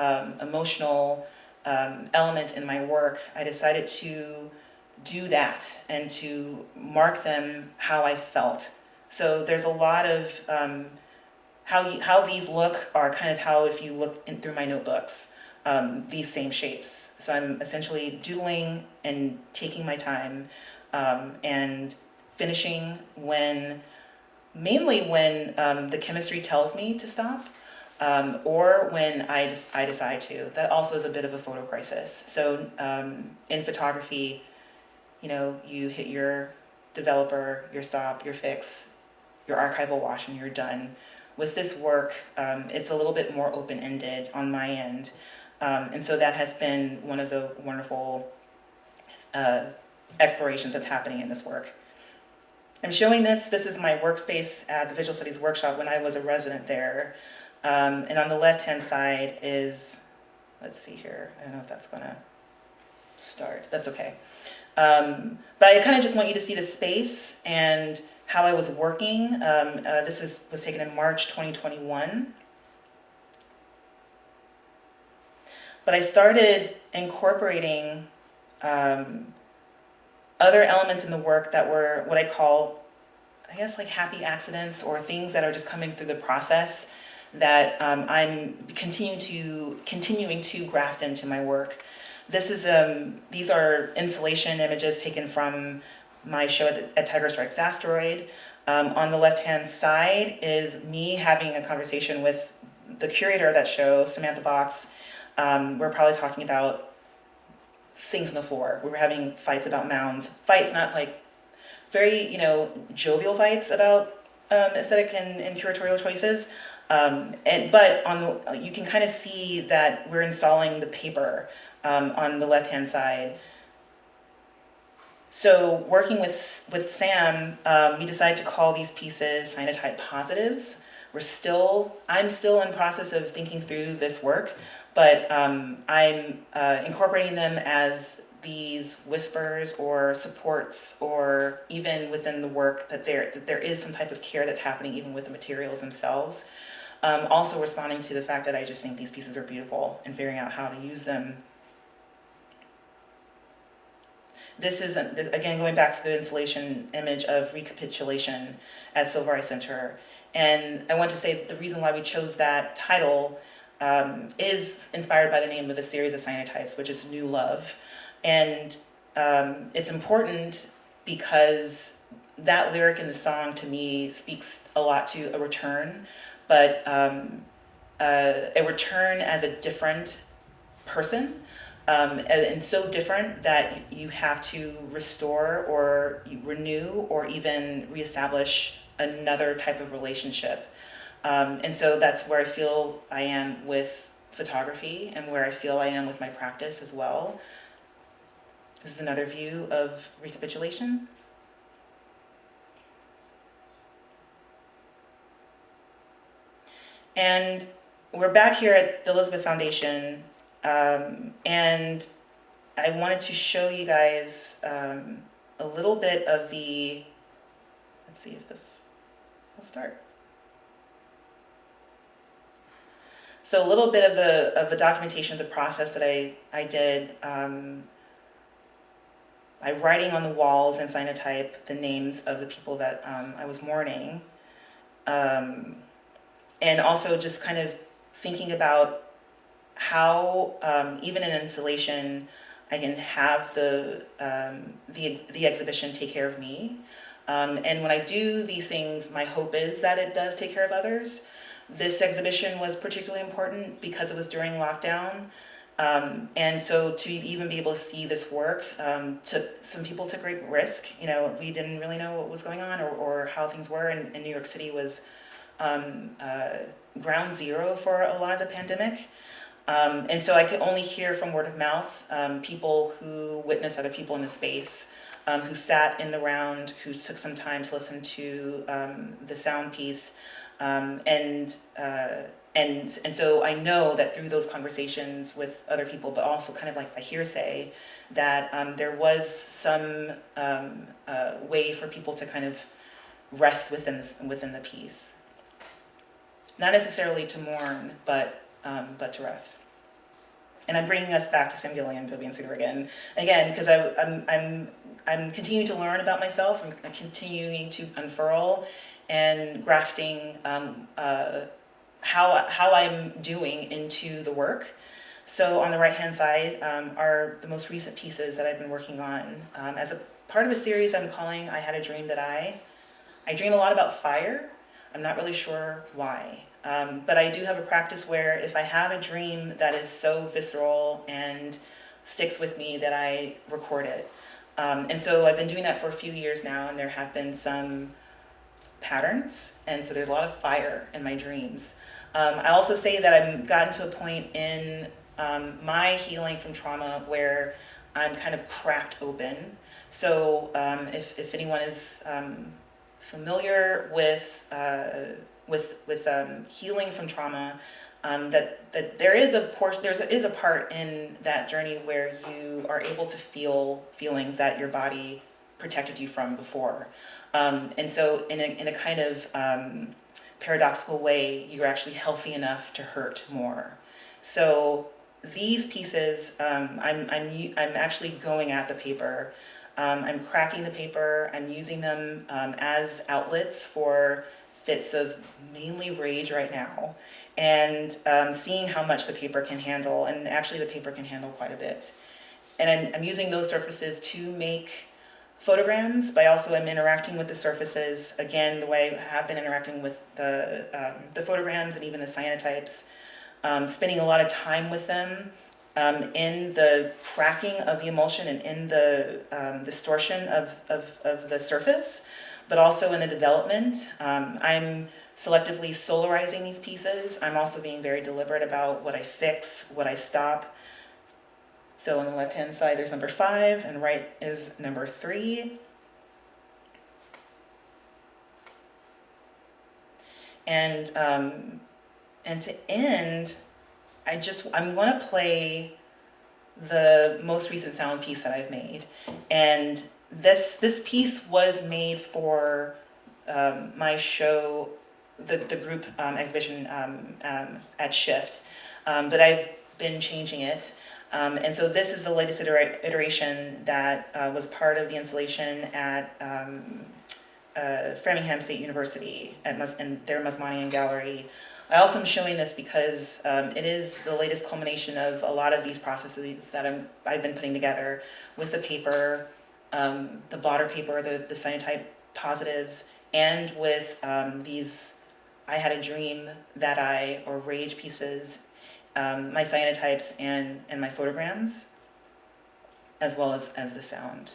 emotional element in my work, I decided to do that and to mark them how I felt. So there's a lot of how these look are kind of how, if you look through my notebooks, these same shapes. So I'm essentially doodling and taking my time and finishing mainly when the chemistry tells me to stop. Or when I decide to. That also is a bit of a photo crisis. So in photography, you hit your developer, your stop, your fix, your archival wash, and you're done. With this work, it's a little bit more open-ended on my end. And so that has been one of the wonderful explorations that's happening in this work. I'm showing this is my workspace at the Visual Studies Workshop when I was a resident there. And on the left-hand side is, let's see here, I don't know if that's gonna start, that's okay. But I kind of just want you to see the space and how I was working. This was taken in March 2021. But I started incorporating other elements in the work that were what I call, I guess, like happy accidents or things that are just coming through the process that I'm continuing to graft into my work. These are installation images taken from my show at Tiger Strikes Asteroid. On the left-hand side is me having a conversation with the curator of that show, Samantha Box. We're probably talking about things on the floor. We were having fights about mounds. Fights, not like very, jovial fights about aesthetic and curatorial choices. But you can kind of see that we're installing the paper on the left-hand side. So working with Sam, we decided to call these pieces cyanotype positives. I'm still in process of thinking through this work, but I'm incorporating them as these whispers or supports, or even within the work that there is some type of care that's happening even with the materials themselves. Also responding to the fact that I just think these pieces are beautiful and figuring out how to use them. This is, again, going back to the installation image of recapitulation at Silver Eye Center. And I want to say that the reason why we chose that title is inspired by the name of the series of cyanotypes, which is New Love. And it's important because that lyric in the song, to me, speaks a lot to a return, but a return as a different person. And so different that you have to restore or renew or even reestablish another type of relationship. And so that's where I feel I am with photography and where I feel I am with my practice as well. This is another view of recapitulation. And we're back here at the Elizabeth Foundation. And I wanted to show you guys a little bit of let's see if this will start. So a little bit of a documentation of the process that I did. By writing on the walls in cyanotype the names of the people that I was mourning. And also just kind of thinking about how even in installation I can have the exhibition take care of me. And when I do these things, my hope is that it does take care of others. This exhibition was particularly important because it was during lockdown. And so to even be able to see this work, some people took great risk. We didn't really know what was going on or how things were, and New York City was ground zero for a lot of the pandemic. And so I could only hear from word of mouth, people who witnessed other people in the space, who sat in the round, who took some time to listen to the sound piece. And so I know that through those conversations with other people, but also kind of like by hearsay, that there was some way for people to kind of rest within the piece. Not necessarily to mourn, but to rest. And I'm bringing us back to Sam Gillian and Vivian Suter again, because I'm continuing to learn about myself. I'm continuing to unfurl and grafting how I'm doing into the work. So on the right-hand side are the most recent pieces that I've been working on as a part of a series I'm calling I Had a Dream That I dream a lot about fire. I'm not really sure why. But I do have a practice where if I have a dream that is so visceral and sticks with me that I record it. And so I've been doing that for a few years now, and there have been some patterns, and so there's a lot of fire in my dreams. I also say that I've gotten to a point in my healing from trauma where I'm kind of cracked open. So if anyone is familiar with healing from trauma, that there is a portion, is a part in that journey where you are able to feel feelings that your body protected you from before. And so in a kind of paradoxical way, you're actually healthy enough to hurt more. So these pieces, I'm actually going at the paper. I'm cracking the paper. I'm using them as outlets for fits of mainly rage right now, and seeing how much the paper can handle. And actually, the paper can handle quite a bit. And I'm using those surfaces to make photograms, but I also am interacting with the surfaces, again, the way I have been interacting with the photograms and even the cyanotypes, spending a lot of time with them in the cracking of the emulsion and in the distortion of the surface, but also in the development. I'm selectively solarizing these pieces. I'm also being very deliberate about what I fix, what I stop. So on the left-hand side, there's number 5, and right is number 3. And to end, I'm going to play the most recent sound piece that I've made. And this piece was made for my show, the group exhibition at Shift, but I've been changing it. And so this is the latest iteration that was part of the installation at Framingham State University in their Musmanian Gallery. I also am showing this because it is the latest culmination of a lot of these processes that I've been putting together with the paper, the blotter paper, the cyanotype positives, and with these I had a dream or rage pieces, my cyanotypes and my photograms, as well as the sound.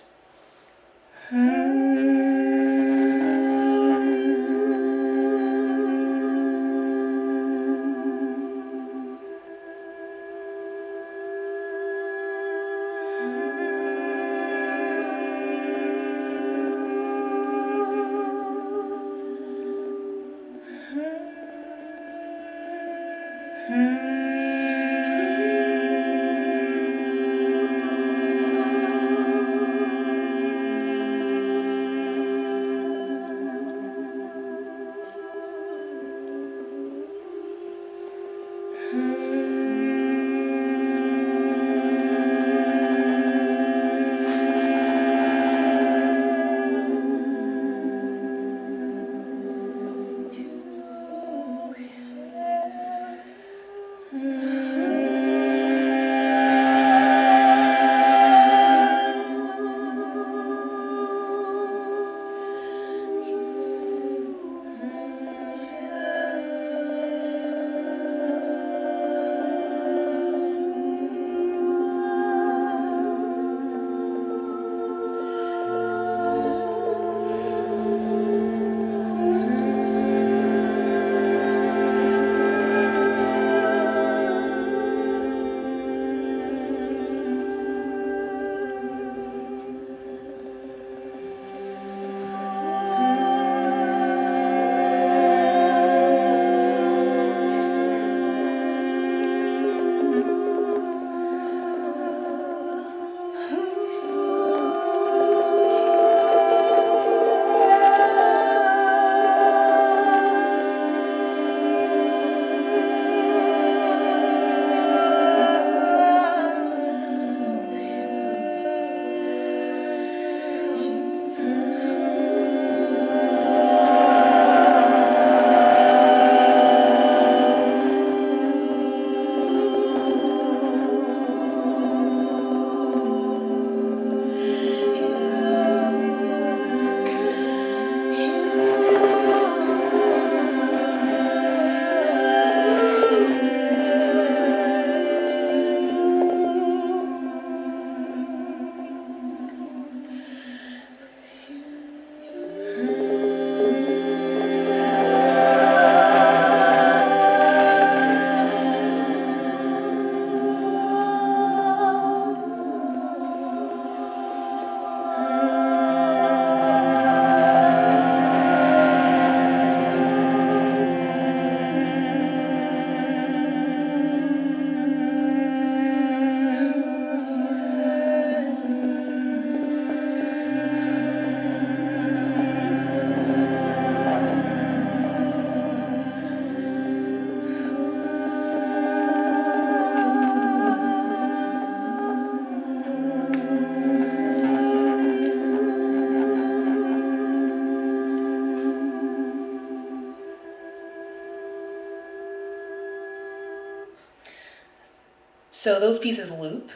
So those pieces loop.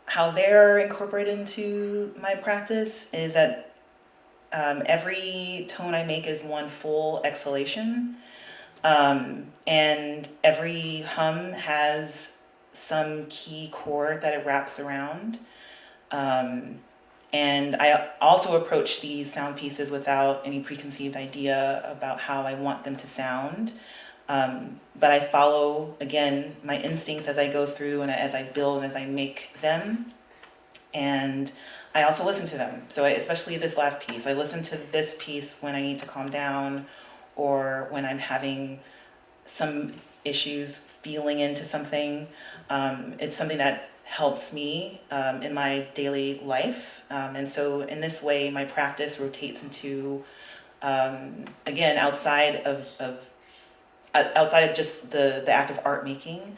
How they're incorporated into my practice is that every tone I make is one full exhalation, and every hum has some key chord that it wraps around. And I also approach these sound pieces without any preconceived idea about how I want them to sound. But I follow, again, my instincts as I go through and as I build and as I make them. And I also listen to them. So especially this last piece, I listen to this piece when I need to calm down or when I'm having some issues feeling into something. It's something that helps me in my daily life. And so in this way, my practice rotates into, again, outside of just the act of art making,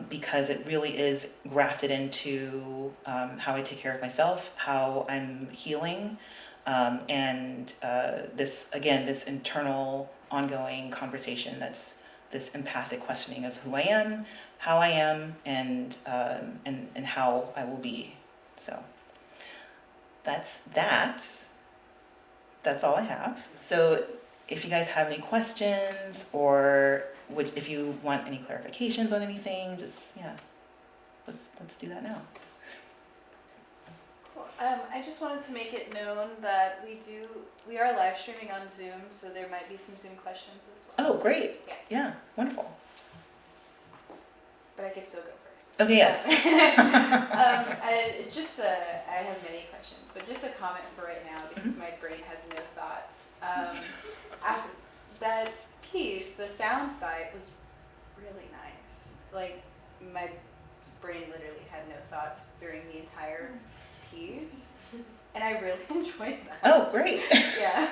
because it really is grafted into how I take care of myself, how I'm healing, and this internal ongoing conversation that's this empathic questioning of who I am, how I am, and how I will be. So that's all I have. So if you guys have any questions or if you want any clarifications on anything, just let's do that now. Cool. I just wanted to make it known that we are live streaming on Zoom, so there might be some Zoom questions as well. Oh, great. Yeah, Wonderful. but I could still go first. Okay, yes. I have many questions, but just a comment for right now because my brain has no thoughts. After that piece, the sound bite was really nice. Like, my brain literally had no thoughts during the entire piece, and I really enjoyed that. Oh, great. Yeah.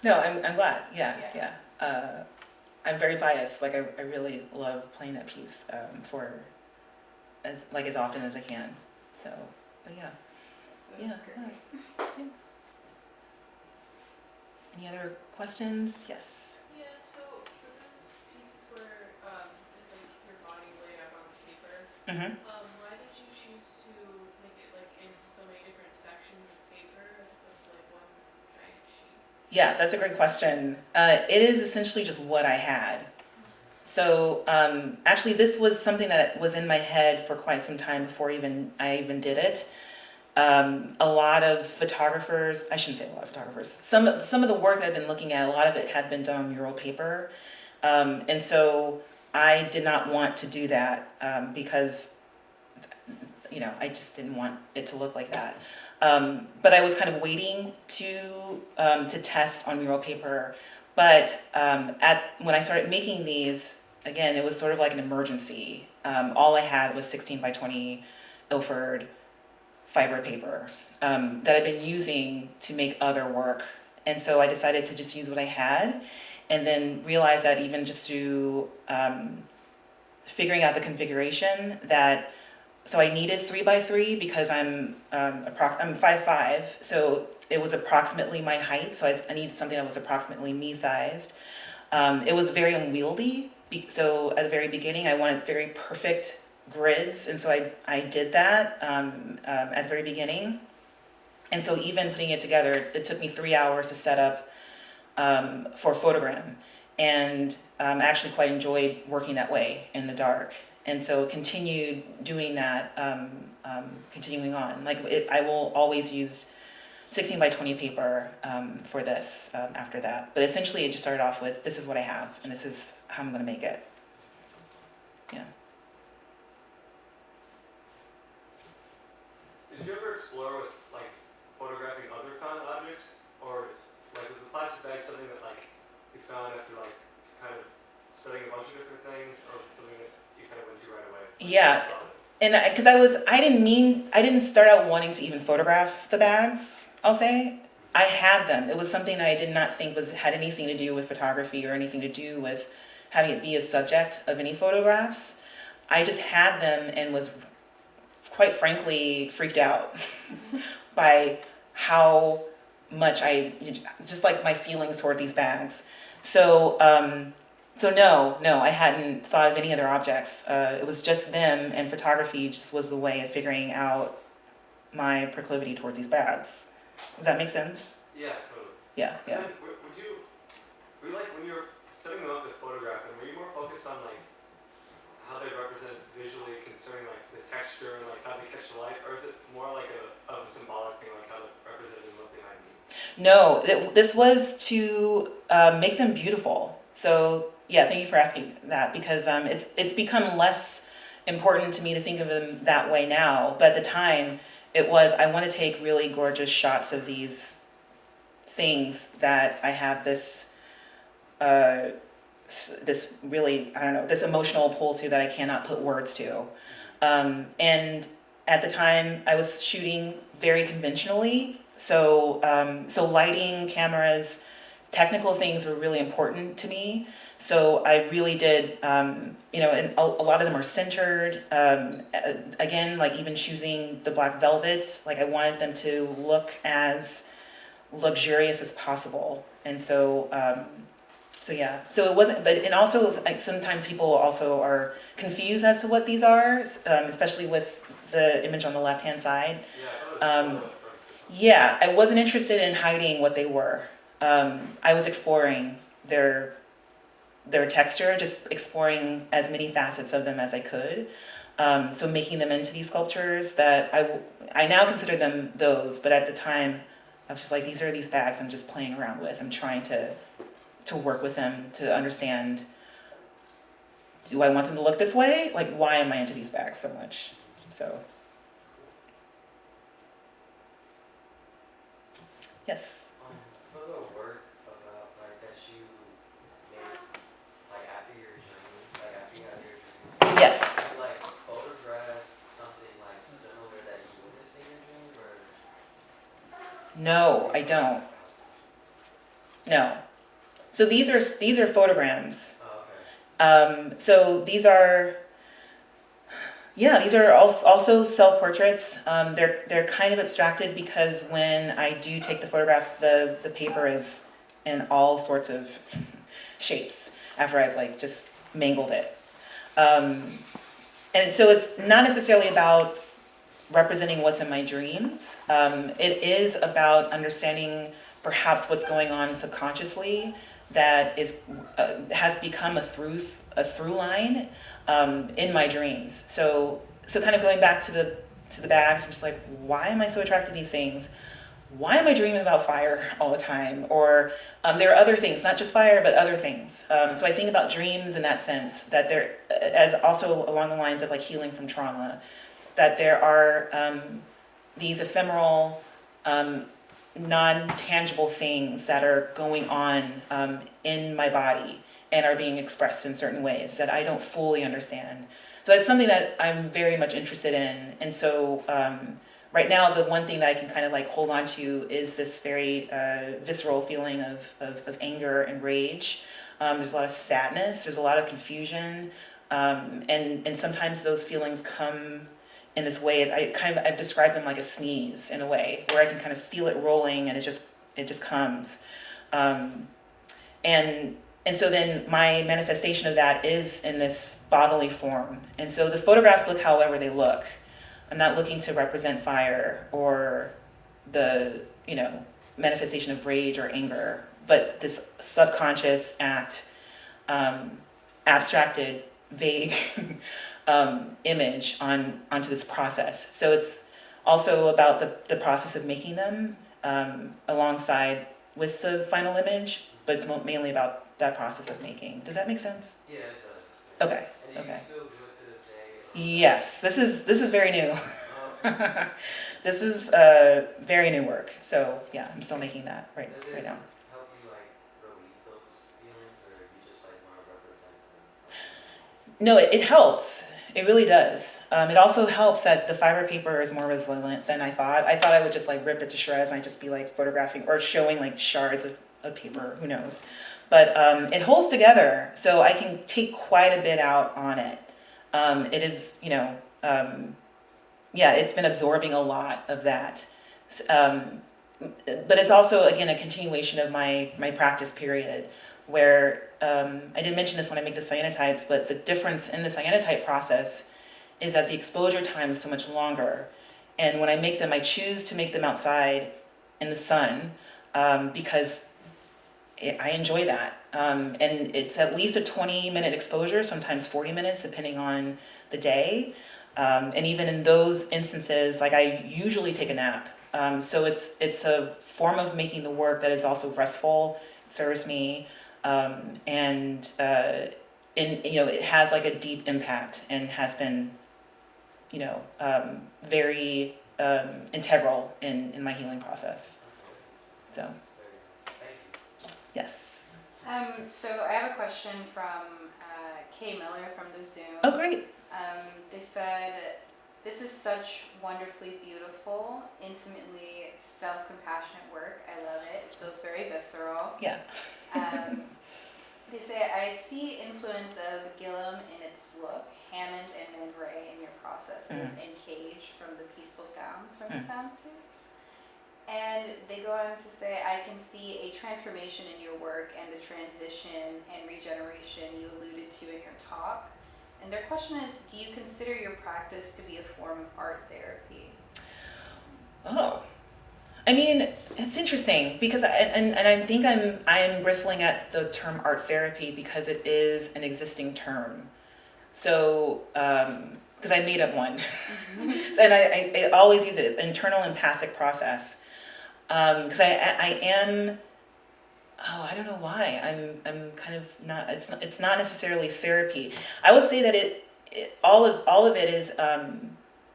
No, I'm glad. Yeah. I'm very biased. Like I really love playing that piece for as often as I can. So, but yeah. That's great. Yeah. Any other questions? Yes. Yeah, so for those pieces where it's like your body laid out on paper, Mm-hmm. why did you choose to make it like in so many different sections of paper as opposed to like one giant sheet? Yeah, that's a great question. It is essentially just what I had. So actually, this was something that was in my head for quite some time before I even did it. A lot of photographers, I shouldn't say a lot of photographers, some of the work that I've been looking at, a lot of it had been done on mural paper. And so I did not want to do that because, I just didn't want it to look like that. But I was kind of waiting to test on mural paper. But when I started making these, again, it was sort of like an emergency. All I had was 16 by 20 Ilford fiber paper that I've been using to make other work. And so I decided to just use what I had, and then realized that even just through figuring out the configuration so I needed 3 by 3 because I'm 5'5", so it was approximately my height, so I needed something that was approximately me sized. It was very unwieldy, so at the very beginning I wanted very perfect grids, and so I did that at the very beginning. And so even putting it together, it took me 3 hours to set up for a photogram, and I actually quite enjoyed working that way in the dark. And so continued doing that, continuing on. I will always use 16 by 20 paper for this after that. But essentially it just started off with, this is what I have, and this is how I'm going to make it. Yeah. Did you ever explore with photographing other found objects, or was the plastic bag something that you found after kind of studying a bunch of different things, or was it something that you kind of went to right away? Yeah, and because I didn't start out wanting to even photograph the bags. I'll say I had them. It was something that I did not think had anything to do with photography or anything to do with having it be a subject of any photographs. I just had them and was quite frankly freaked out by how much just my feelings toward these bags. So So no, I hadn't thought of any other objects. It was just them, and photography just was the way of figuring out my proclivity towards these bags. Does that make sense? Yeah, totally. Yeah, And yeah. then were you like, when you were setting them up to photograph them, were you more focused on like how they represent visually concerning like the texture and like how they catch the light, or is it more like of a symbolic thing, like how to represent and look behind you? No, this was to make them beautiful. So yeah, thank you for asking that, because it's become less important to me to think of them that way now. But at the time, it was, I want to take really gorgeous shots of these things that I have this this really, I don't know, this emotional pull to that I cannot put words to. And at the time, I was shooting very conventionally. So lighting, cameras, technical things were really important to me. So I really did, and a lot of them are centered. Again, like even choosing the black velvets, like I wanted them to look as luxurious as possible. And so yeah, so it wasn't, but and also like sometimes people also are confused as to what these are, especially with the image on the left-hand side. Yeah, I thought it was photo at first or something. Yeah, I wasn't interested in hiding what they were. I was exploring their texture, just exploring as many facets of them as I could. So making them into these sculptures that I now consider them those, but at the time I was just like, these are these bags I'm just playing around with. I'm trying to work with them to understand, do I want them to look this way? Like, why am I into these bags so much? So, yes. For the work about like that you made like after your dreams, like after you had your dreams, Yes. did you like photograph something like similar that you witnessed in your dreams, or No, I don't. No. So these are photograms. oh, okay. So these are, yeah, these are also self-portraits. They're kind of abstracted because when I do take the photograph, the paper is in all sorts of shapes after I've like just mangled it. And so it's not necessarily about representing what's in my dreams. It is about understanding perhaps what's going on subconsciously that is has become a through line in my dreams. So kind of going back to the bags, I'm just like, why am I so attracted to these things? Why am I dreaming about fire all the time? Or there are other things, not just fire, but other things. So I think about dreams in that sense, that they're as also along the lines of like healing from trauma, that there are these ephemeral, non-tangible things that are going on in my body and are being expressed in certain ways that I don't fully understand. So that's something that I'm very much interested in. And so right now, the one thing that I can kind of like hold on to is this very visceral feeling of anger and rage. There's a lot of sadness, there's a lot of confusion, and sometimes those feelings come in this way. I've described them like a sneeze in a way, where I can kind of feel it rolling and it just comes. And so then my manifestation of that is in this bodily form. And so the photographs look however they look. I'm not looking to represent fire or the, manifestation of rage or anger, but this subconscious act, abstracted, vague image onto this process. So it's also about the process of making them alongside with the final image, but it's mainly about that process of making. Does that make sense? Yeah, it does. Okay. And you Okay. still do it to this day? Yes, this is very new. Oh, This is very new work. So yeah, I'm still making that right now. help you like relieve those feelings, or you just like want to represent them? No, it helps. It really does. It also helps that the fiber paper is more resilient than I thought. I thought I would just like rip it to shreds and I'd just be like photographing or showing like shards of paper, who knows. But it holds together, so I can take quite a bit out on it. It is, yeah, it's been absorbing a lot of that. But it's also, again, a continuation of my practice period, where I didn't mention this when I make the cyanotytes, but the difference in the cyanotyte process is that the exposure time is so much longer. And when I make them, I choose to make them outside in the sun because I enjoy that. And it's at least a 20-minute exposure, sometimes 40 minutes, depending on the day. And even in those instances, like I usually take a nap. So it's a form of making the work that is also restful, serves me, and it has like a deep impact and has been, very integral in my healing process. So, Thank you. yes. So I have a question from Kay Miller from the Zoom. Oh, great. They said, "This is such wonderfully beautiful, intimately self-compassionate work. I love it. It feels very visceral." Yeah. They say, "I see influence of Gillum in its look, Hammond and then Ray in your processes, and Cage from the peaceful sounds from the sound suits." And they go on to say, "I can see a transformation in your work and the transition and regeneration you alluded to in your talk." And their question is, do you consider your practice to be a form of art therapy? Oh, I mean, it's interesting because I think I'm bristling at the term art therapy because it is an existing term. So, because I made up one, and I always use it, internal empathic process. Because I am, I don't know why, I'm kind of not, it's not necessarily therapy. I would say that all of it is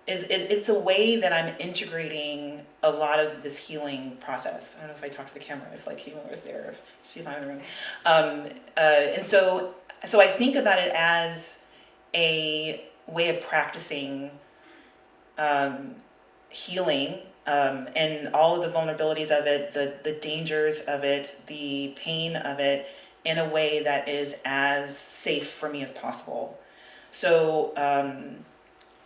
it's a way that I'm integrating a lot of this healing process. I don't know if I talked to the camera, if like Keelan was there, if she's not in the room. And so I think about it as a way of practicing healing, and all of the vulnerabilities of it, the dangers of it, the pain of it, in a way that is as safe for me as possible. So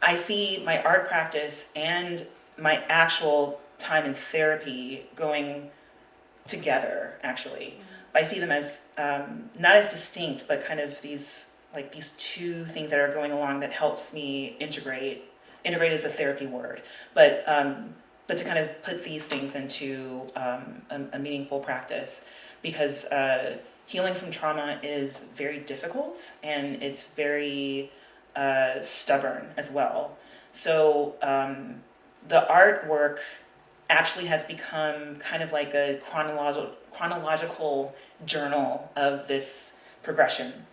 I see my art practice and my actual time in therapy going together, actually. I see them as not as distinct, but kind of these two things that are going along that helps me integrate is a therapy word, but to kind of put these things into a meaningful practice, because healing from trauma is very difficult and it's very stubborn as well. So the artwork actually has become kind of like a chronological journal of this progression.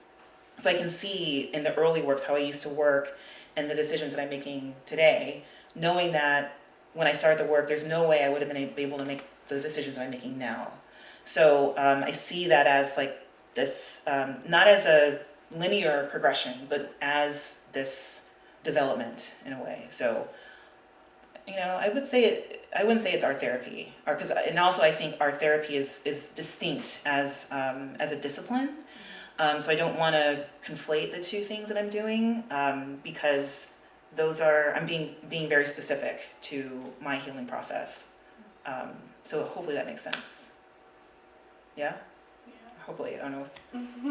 So I can see in the early works how I used to work and the decisions that I'm making today, knowing that when I started the work, there's no way I would have been able to make the decisions that I'm making now. So I see that as like this, not as a linear progression, but as this development in a way. So, I wouldn't say it's art therapy, and also I think art therapy is distinct as a discipline. So I don't want to conflate the two things that I'm doing, because I'm being very specific to my healing process. So hopefully that makes sense. Yeah? Hopefully, I don't know.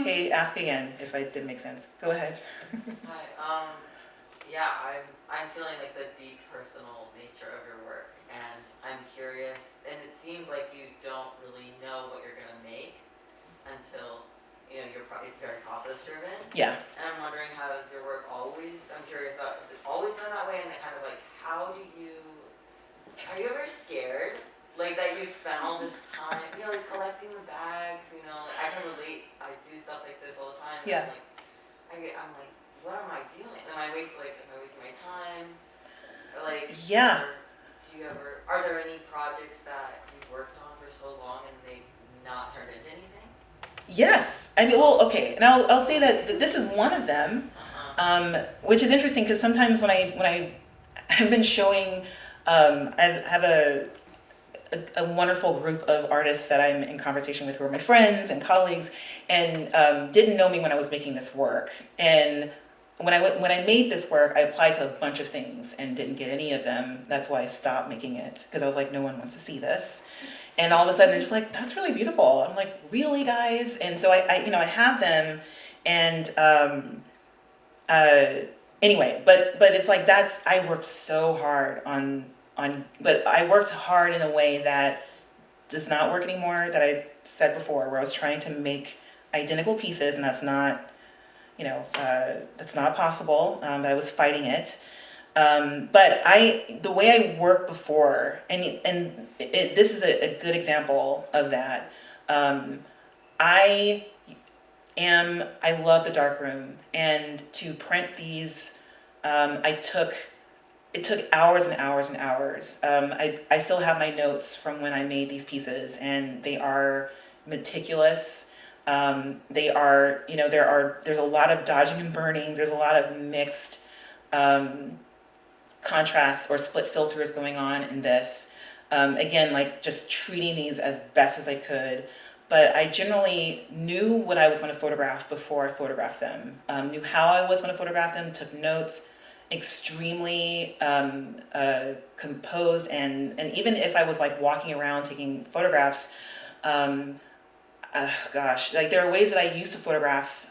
Hey, ask again if I didn't make sense. Go ahead. Hi. Yeah, I'm feeling like the deep personal nature of your work, and I'm curious, and it seems like you don't really know what you're gonna make until it's very process driven. Yeah. And I'm wondering, how is your work always? I'm curious about, is it always been that way? And then kind of like, are you ever scared? Like that you spent all this time, like collecting the bags, I can relate, I do stuff like this all the time. Yeah. And I'm like, what am I doing? Am I wasting my time? Or Yeah. Are there any projects that you've worked on for so long and they've not turned into anything? Yes. I mean, well, okay. And I'll say that this is one of them, which is interesting because sometimes when I have been showing, I have a wonderful group of artists that I'm in conversation with who are my friends and colleagues, and didn't know me when I was making this work. And when I made this work, I applied to a bunch of things and didn't get any of them. That's why I stopped making it, because I was like, no one wants to see this. And all of a sudden they're just like, that's really beautiful. I'm like, really, guys? And so I have them, and anyway, but it's like I worked so hard but I worked hard in a way that does not work anymore, that I said before, where I was trying to make identical pieces, and that's not, that's not possible. I was fighting it. But the way I worked before, this is a good example of that. I love the darkroom, and to print these, it took hours and hours and hours. I still have my notes from when I made these pieces, and they are meticulous. They are, there's a lot of dodging and burning. There's a lot of mixed contrasts or split filters going on in this. Again, like just treating these as best as I could. But I generally knew what I was going to photograph before I photographed them, knew how I was going to photograph them, took notes, extremely composed, and even if I was like walking around taking photographs, like there are ways that I used to photograph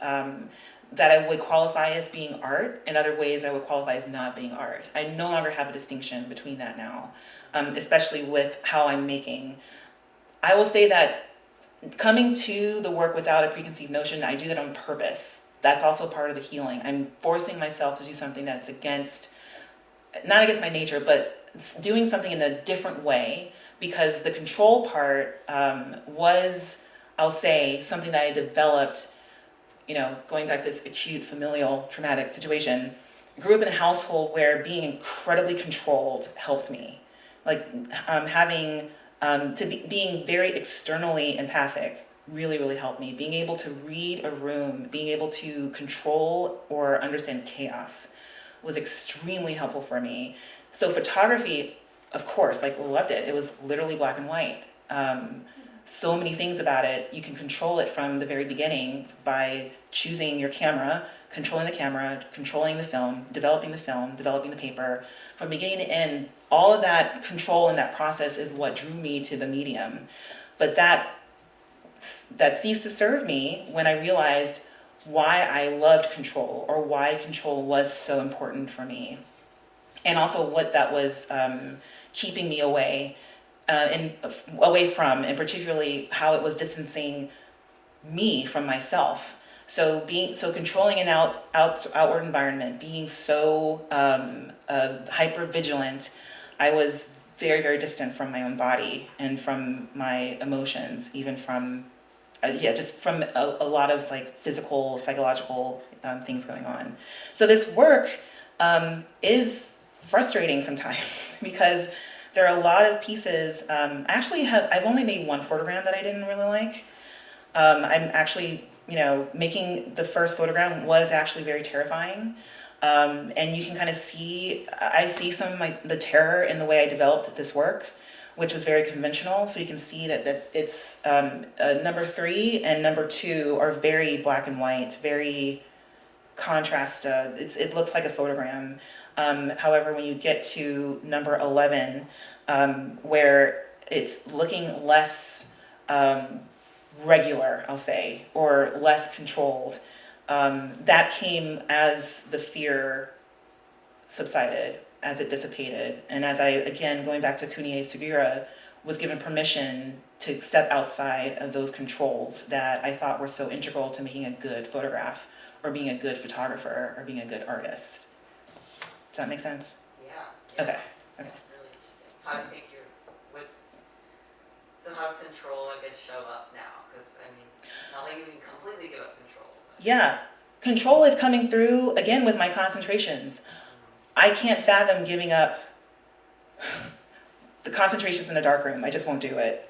that I would qualify as being art, and other ways I would qualify as not being art. I no longer have a distinction between that now, especially with how I'm making. I will say that coming to the work without a preconceived notion, I do that on purpose. That's also part of the healing. I'm forcing myself to do something that's not against my nature, but it's doing something in a different way, because the control part was, I'll say, something that I developed, going back to this acute familial traumatic situation. I grew up in a household where being incredibly controlled helped me. Like being very externally empathic really, really helped me. Being able to read a room, being able to control or understand chaos was extremely helpful for me. So photography, of course, loved it. It was literally black and white. So many things about it, you can control it from the very beginning by choosing your camera, controlling the film, developing the paper. From beginning to end, all of that control and that process is what drew me to the medium. But that ceased to serve me when I realized why I loved control, or why control was so important for me. And also what that was keeping me away from, and particularly how it was distancing me from myself. So controlling an outward environment, being so hyper vigilant, I was very, very distant from my own body and from my emotions, even from just from a lot of physical, psychological things going on. So this work is frustrating sometimes because there are a lot of pieces. I've only made one photogram that I didn't really like. I'm actually, making the first photogram was actually very terrifying. And you can kind of I see some of the terror in the way I developed this work, which was very conventional. So you can see that it's number 3 and number 2 are very black and white, very contrast. It looks like a photogram. However, when you get to number 11, where it's looking less regular, I'll say, or less controlled, that came as the fear subsided, as it dissipated, and as I, again, going back to Kunié Sugiura, was given permission to step outside of those controls that I thought were so integral to making a good photograph, or being a good photographer, or being a good artist. Does that make sense? Yeah. Okay. Really interesting. How do you think so how does control, show up now? Because, not like you can completely give up control. Yeah. Control is coming through, again, with my concentrations. I can't fathom giving up the concentrations in the darkroom. I just won't do it.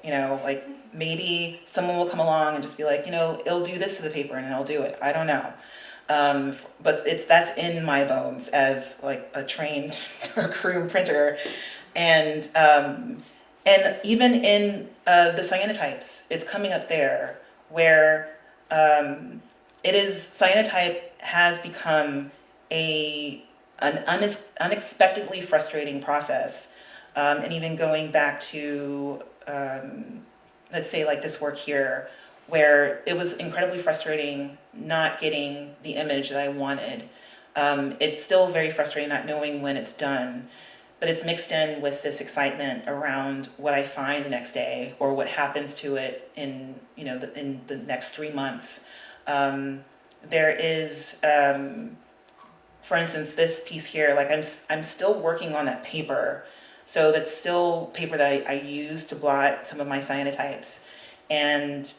Maybe someone will come along and just be like, it'll do this to the paper, and then I'll do it. I don't know. But that's in my bones as a trained darkroom printer. And even in the cyanotypes, it's coming up there, where cyanotype has become an unexpectedly frustrating process. And even going back to let's say like this work here, where it was incredibly frustrating not getting the image that I wanted. It's still very frustrating not knowing when it's done, but it's mixed in with this excitement around what I find the next day or what happens to it in, in the next 3 months. There is, for instance, this piece here, like I'm still working on that paper. So that's still paper that I use to blot some of my cyanotypes. And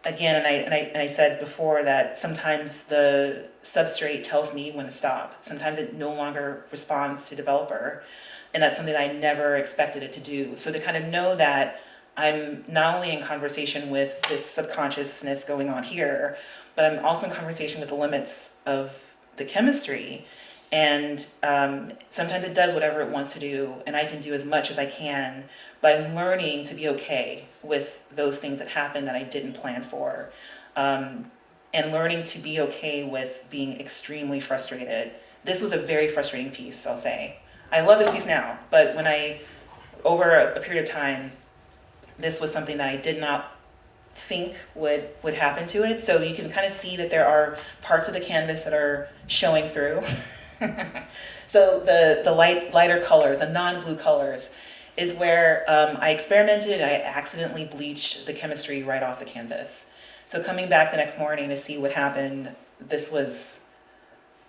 again, and I said before that sometimes the substrate tells me when to stop. Sometimes it no longer responds to developer. And that's something that I never expected it to do. So to kind of know that I'm not only in conversation with this subconsciousness going on here, but I'm also in conversation with the limits of the chemistry. And sometimes it does whatever it wants to do, and I can do as much as I can, but I'm learning to be okay with those things that happen that I didn't plan for. And learning to be okay with being extremely frustrated. This was a very frustrating piece, I'll say. I love this piece now, but over a period of time, this was something that I did not think would happen to it. So you can kind of see that there are parts of the canvas that are showing through. So the lighter colors, the non-blue colors, is where I experimented and I accidentally bleached the chemistry right off the canvas. So coming back the next morning to see what happened, this was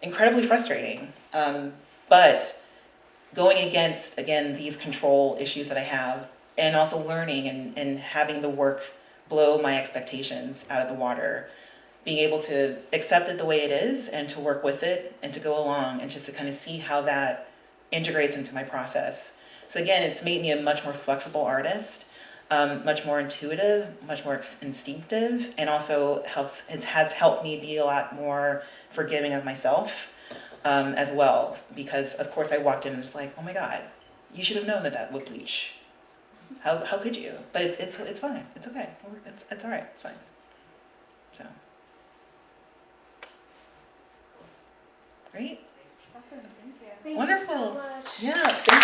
incredibly frustrating. But going against, again, these control issues that I have, and also learning and having the work blow my expectations out of the water, being able to accept it the way it is and to work with it and to go along and just to kind of see how that integrates into my process. So again, it's made me a much more flexible artist, much more intuitive, much more instinctive, and also has helped me be a lot more forgiving of myself as well. Because of course I walked in and was like, oh my God, you should have known that would bleach. How could you? But it's fine. It's okay. It's all right. It's fine. So. Great. Awesome, thank you. Thank Wonderful. you so much. Yeah. Thank